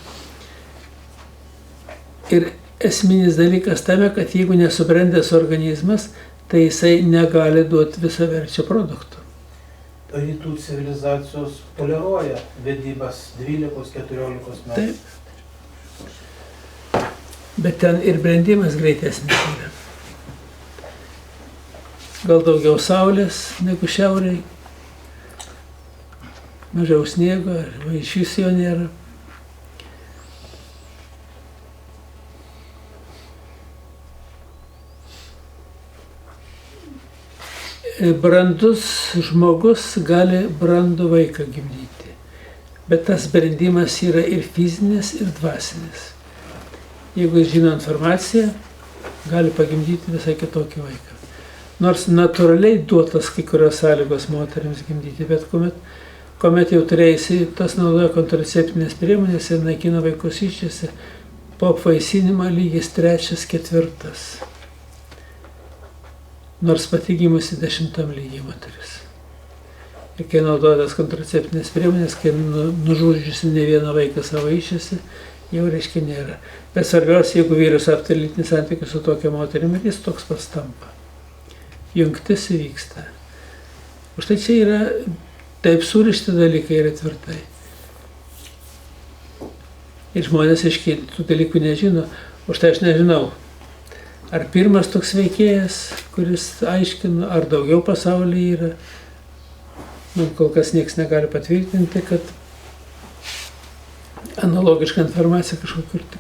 Ir esminis dalykas tame, kad jeigu nesubrendęs organizmas, tai jisai negali duoti visaverčio produkto. Rytų civilizacijos toleruoja vedybas 12-14 metų. Taip. Bet ten ir brendimas greitesnis yra. Gal daugiau saulės negu šiaurėje, mažiau sniego, arba iš vis jo nėra. Brandus žmogus gali brandų vaiką gimdyti, bet tas brendimas yra ir fizinis, ir dvasinis. jeigu jis žino informaciją, gali pagimdyti visai kitokį vaiką. Nors natūraliai duotas kai kurios sąlygos moteriams gimdyti, bet kuomet jau turėjusi, tas naudoja kontraceptinės priemonės ir naikina vaikus iščiose, po apvaisinimo lygis 3-4. Nors pati gimusi 10 lygiai moteris. Ir kai naudoja tas kontraceptinės priemonės, kai nužudžiusi ne vieną vaiką savo iščiose, jau reiškia nėra. Bet svarbiausia, jeigu vyras aptarė lytinį santykį su tokia moterimi, jis toks pats tampa. Jungtis įvyksta. Už tai čia yra taip surišti dalykai yra tvirtai. Ir žmonės aiškiai tų dalykų nežino. Už tai aš nežinau, ar pirmas toks veikėjas, kuris aiškino, ar daugiau pasaulyje yra. Man kol kas niekas negali patvirtinti, kad analogiška informacija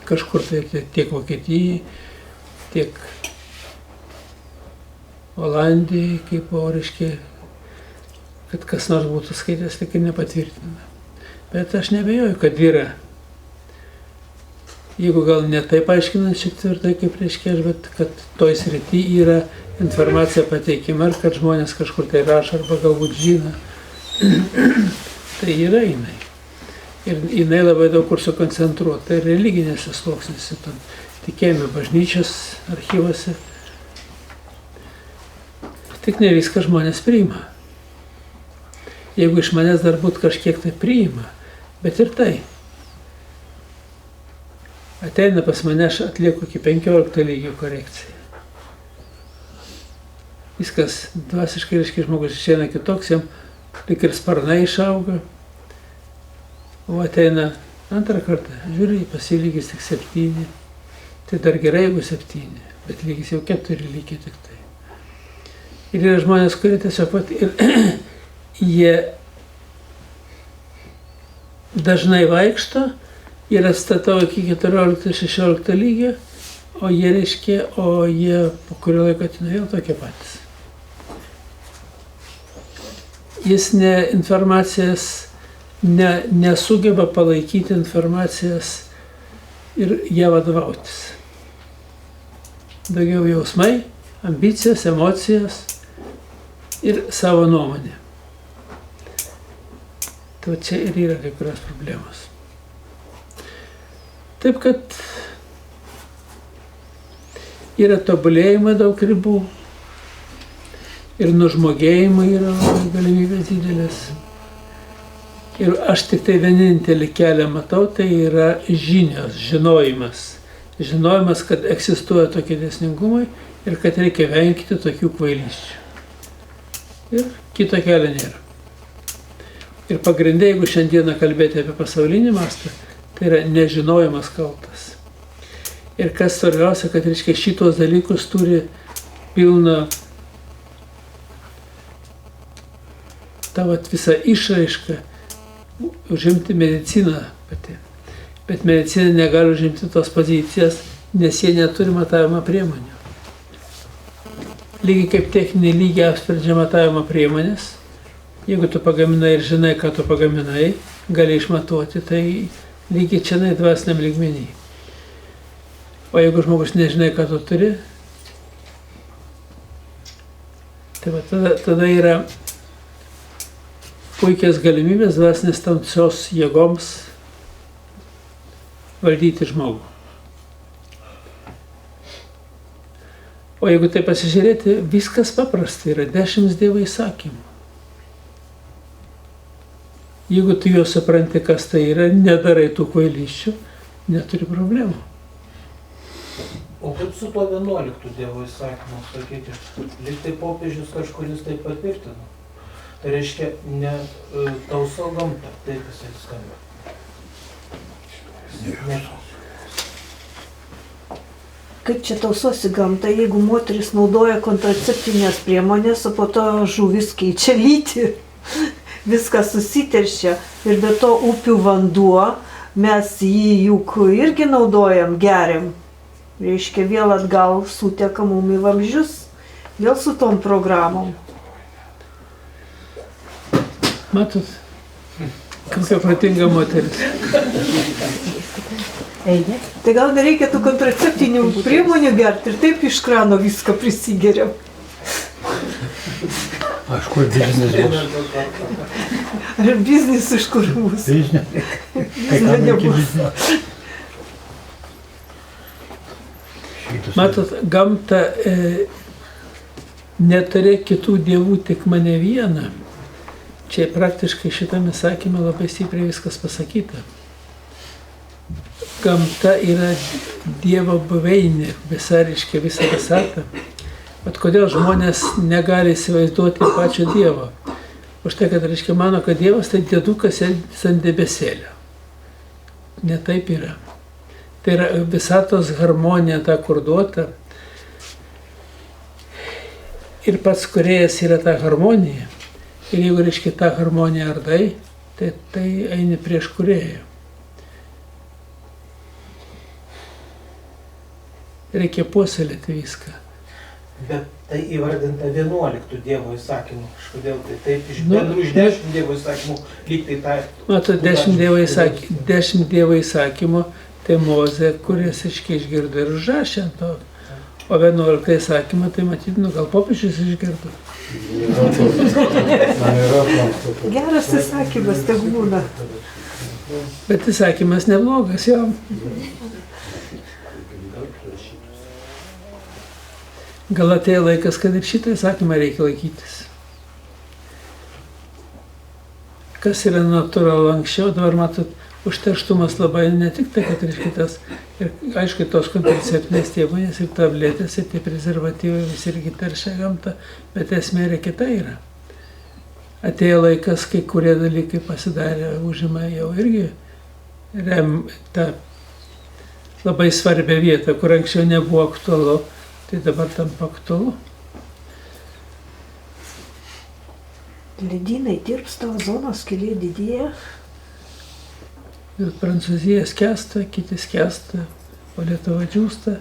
kažkur tai tiek Vokietijai, tiek Olandijai, kaip reiškia, kad kas nors būtų skaitęs, tik ir nepatvirtina. Bet aš nebejoju, kad yra. Jeigu gal ne taip aiškinant šiek tvirtai, kaip reiškia, bet kad toj srity yra informacija pateikima, ar kad žmonės kažkur tai rašo, arba galbūt žino, tai yra jinai. Ir jinai labai daug kur sukoncentruota ir religinėse sluoksniuose, tikėjime bažnyčios archyvose. Tik ne viską žmonės priima. Jeigu iš manęs dar būtų kažkiek tai priima, bet ir tai. Ateina pas mane, aš atlieku iki 15 lygio korekciją. Viskas dvasiškai reiškia, žmogus išeina kitoks, jam lyg ir sparnai išauga. O ateina antrą kartą, žiūri, pas jį lygis tik 7. Tai dar gerai, jeigu 7, bet lygis jau 4 lygiai tik tai. Ir yra žmonės, kurie tiesiog pat ir jie dažnai vaikšto ir atstatau iki 14-16 lygio, o jie po kurio laiko atina vėl tokie patys. Jis nesugeba palaikyti informacijas ir ją vadovautis. Daugiau jausmai, ambicijos, emocijos ir savo nuomonę. Tai čia ir yra kai kurios problemos. Taip, kad yra tobulėjimai daug ribų ir nužmogėjimai yra galimybės didelės. Ir aš tik tai vienintelį kelią matau, tai yra žinios, žinojimas. Žinojimas, kad egzistuoja tokie dėsningumai ir kad reikia vengti tokių kvailysčių. Ir kito kelio nėra. Ir pagrindai, jeigu šiandieną kalbėti apie pasaulinį mastą, tai yra nežinojimas kaltas. Ir kas svarbiausia, kad reiškia šitos dalykus turi pilną visą išraišką užimti mediciną pati. Bet medicina negali užimti tos pozicijas, nes jie neturi matavimo priemonių. Lygiai kaip techninį lygį apsprendžia matavimo priemonės. Jeigu tu pagaminai ir žinai, ką tu pagaminai, gali išmatuoti, tai lygiai čia dvasiniam lygmenį. O jeigu žmogus nežinai, ką tu turi, tai tada yra puikias galimybės dvasinės tamsios jėgoms valdyti žmogų. O jeigu tai pasižiūrėti, viskas paprasta, yra 10 Dievo įsakymų. Jeigu tu juos supranti, kas tai yra, nedarai tų kvailysčių, neturi problemų. O kaip su tuo 11 Dievo įsakymu, sakykit, lyg tai popiežius kažkuris tai patvirtino. Tai reiškia, ne tauso gamta, taip jisai skamba. Ne. Kaip čia tausosi gamta, jeigu moteris naudoja kontraceptinės priemonės, o po to žuvis keičia lytį. Viskas susiteršia ir be to upių vanduo, mes jį juk irgi naudojam, geriam. Reiškia, vėl atgal suteka mum į vamzdžius, vėl su tom programom. Matot, kokia protinga moteris. Eini. Tai gal nereikia tų kontraceptinių priemonių gerti ir taip iš krano viską prisigeriam. Aš kur biznis bus? Ar biznis iš kur bus? Biznis. Biznio nebus. Matot, gamta neturė kitų dievų, tik mane vieną. Čia praktiškai šitame sakyme labai stipriai viskas pasakyta. Gamta yra Dievo buveinė, visa reiškia visą visatą. Bet kodėl žmonės negali įsivaizduoti pačio Dievo? Už tai, kad reiškia mano, kad Dievas tai diedukas ant debesėlio. Ne taip yra. Tai yra visatos harmonija ta kur duota. Ir pats kūrėjas yra ta harmonija. Ir jeigu reiškia tą harmoniją ardai, tai eini prieš kūrėją. Reikia puoselėti viską. Bet tai įvardinta 11 Dievo įsakymų. Kažkodėl tai taip iš bendrų iš 10 Dievo įsakymų lyg tai tai... Matot, 10 Dievo įsakymų, tai Mozė, kuris išgirdo ir užrašė ant to. O 11 įsakymą, tai matyt, gal popiežius išgirdo. Geras įsakymas, tai būna. Bet įsakymas neblogas, jo. Gal atėjo laikas, kad ir šitą įsakymą reikia laikytis. Kas yra natūralu anksčiau, dabar matot, užterštumas labai ne tik tai, kad reiškia tas, ir aišku, tos kontraceptinės priemonės ir tabletės ir tie prezervatyvai visi irgi teršia gamtą, bet esmė yra kita yra. Atėjo laikas, kai kurie dalykai pasidarė, užima jau irgi tą labai svarbią vietą, kur anksčiau nebuvo aktualu. Tai dabar tampa aktualu. Ledynai tirpsta, ozono skylė didėja. Prancūzija skęsta, kiti skęsta, o Lietuva džiūsta.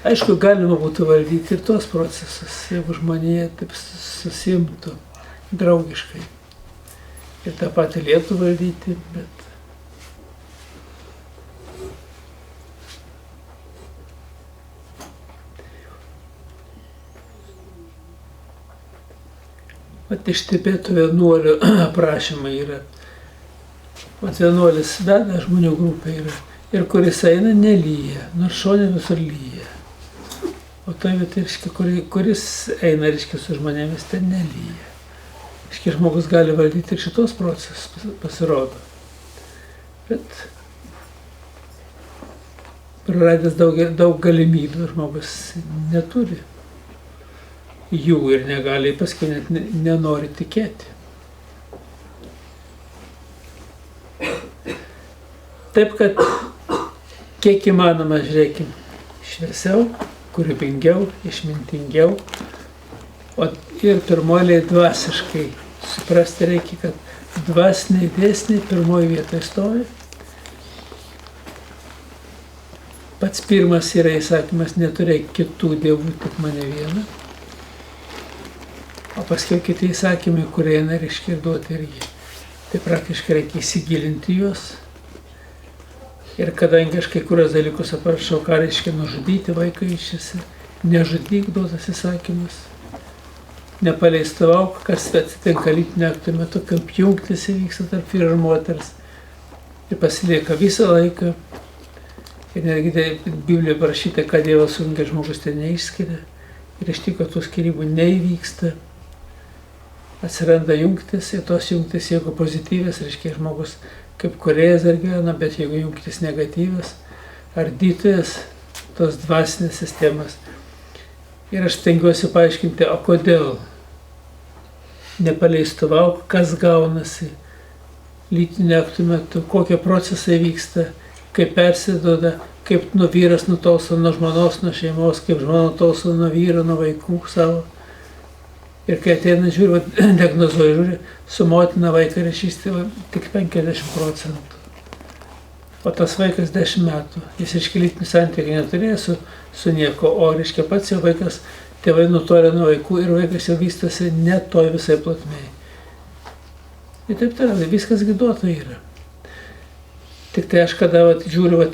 Aišku, galima būtų valdyti ir tuos procesus, jeigu žmonėje taip susimtų draugiškai. Ir tą patį Lietuvą valdyti, bet... Vat iš Tibeto vienuolių aprašymai yra. Vat vienuolis veda žmonių grupę yra. Ir kuris eina, nelyja, nors šone visur lyja. O tai, reiškia, kuris eina, reiškia, su žmonėmis, ten nelyja. Reiškia, žmogus gali valdyti ir šitos procesus, pasirodo. Bet praradęs daug galimybių, žmogus neturi jų ir negali, paskui net nenori tikėti. Taip, kad kiek įmanoma, žiūrėkim, šviesiau, kūrybingiau, išmintingiau, o ir pirmoliai dvasiškai suprasti reikia, kad dvasiniai dėsniai pirmoji vietoje stovi. Pats pirmas yra įsakymas, neturėk kitų dievų, tik mane vieną. O paskui kiti įsakymai, kurie eina ir iškirduoti irgi. Tai praktiškai reikia įsigilinti juos. Ir kadangi aš kai kurios dalykus aprašau, ką reiškia nužudyti vaiką išėsi, nežudyk duotas įsakymas. Nepaleistuvauk, kas atsitinka lytinio akto metu, kaip jungtis įvyksta tarp vyro ir moters. Ir pasilieka visą laiką. Ir netgi Biblijoje parašyta, kad Dievas sujungia, žmogus tai neišskiria. Ir iš tikrųjų tų skyrybų neįvyksta. Atsiranda jungtis ir tos jungtis, jeigu pozityvės, reiškia žmogus kaip kūrėjas dar gyvena, bet jeigu jungtis negatyvas, ardytojas tos dvasinės sistemas. Ir aš stengiuosi paaiškinti, o kodėl nepaleistuvauk, kas gaunasi lytinio akto metu, kokie procesai vyksta, kaip persiduoda, kaip vyras nutolsta nuo žmonos, nuo šeimos, kaip žmona nutolsta nuo vyro, nuo vaikų savo. Ir kai ateina, žiūri, diagnozuoja, žiūri, su motina vaiką ryšys tik 50%. O tas vaikas 10 metų, jis reiškia lytinių santykių neturėjo su nieko, o reiškia pats jau vaikas, tėvai nutolė nuo vaikų ir vaikas jau vystosi ne toj visai plotmėj. Ir taip toliau, viskas giduota yra. Tik tai aš kada žiūriu,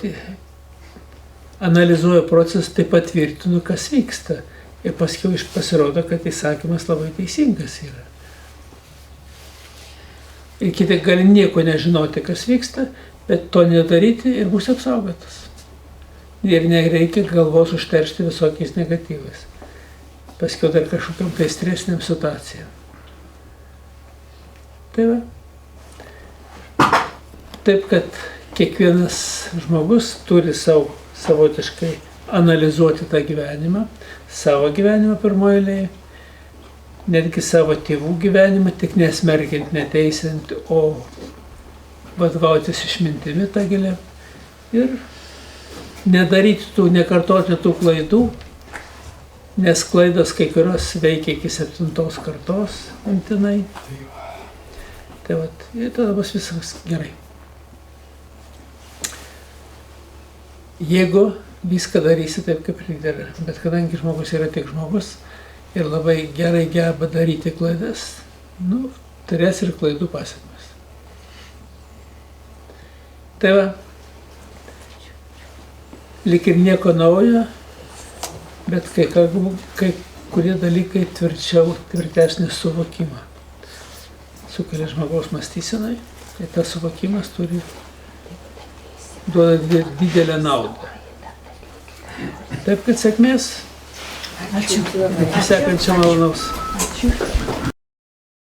analizuoju procesą, tai patvirtinu, kas vyksta. Ir paskiau pasirodo, kad įsakymas labai teisingas yra. Ir kiti gali nieko nežinoti, kas vyksta, bet to nedaryti ir bus apsaugotas. Ir nereikia galvos užteršti visokiais negatyvais. Paskiau dar kažkokiam tai stresiniam situacijom. Tai va. Taip, kad kiekvienas žmogus turi savotiškai analizuoti tą gyvenimą, savo gyvenimą pirmoje eilėje, netgi savo tėvų gyvenimą, tik nesmerkiant, neteisiant, o vadovautis išmintimi tą gilę ir nekartoti tų klaidų, nes klaidos kai kurios veikia iki 7 kartos imtinai. Tai vat, ir tada bus viskas gerai. Jeigu viską darysi taip, kaip reikia, bet kadangi žmogus yra tik žmogus ir labai gerai geba daryti klaidas, turės ir klaidų pasekmes. Tai va, lyg ir nieko naujo, bet kai kurie dalykai tvirtesnį suvokimą sukelia žmogaus mąstysenai, tai tas suvokimas duoda didelę naudą. Taip, kad sėkmės. Ačiū. Iki sekančio malonaus. Ačiū.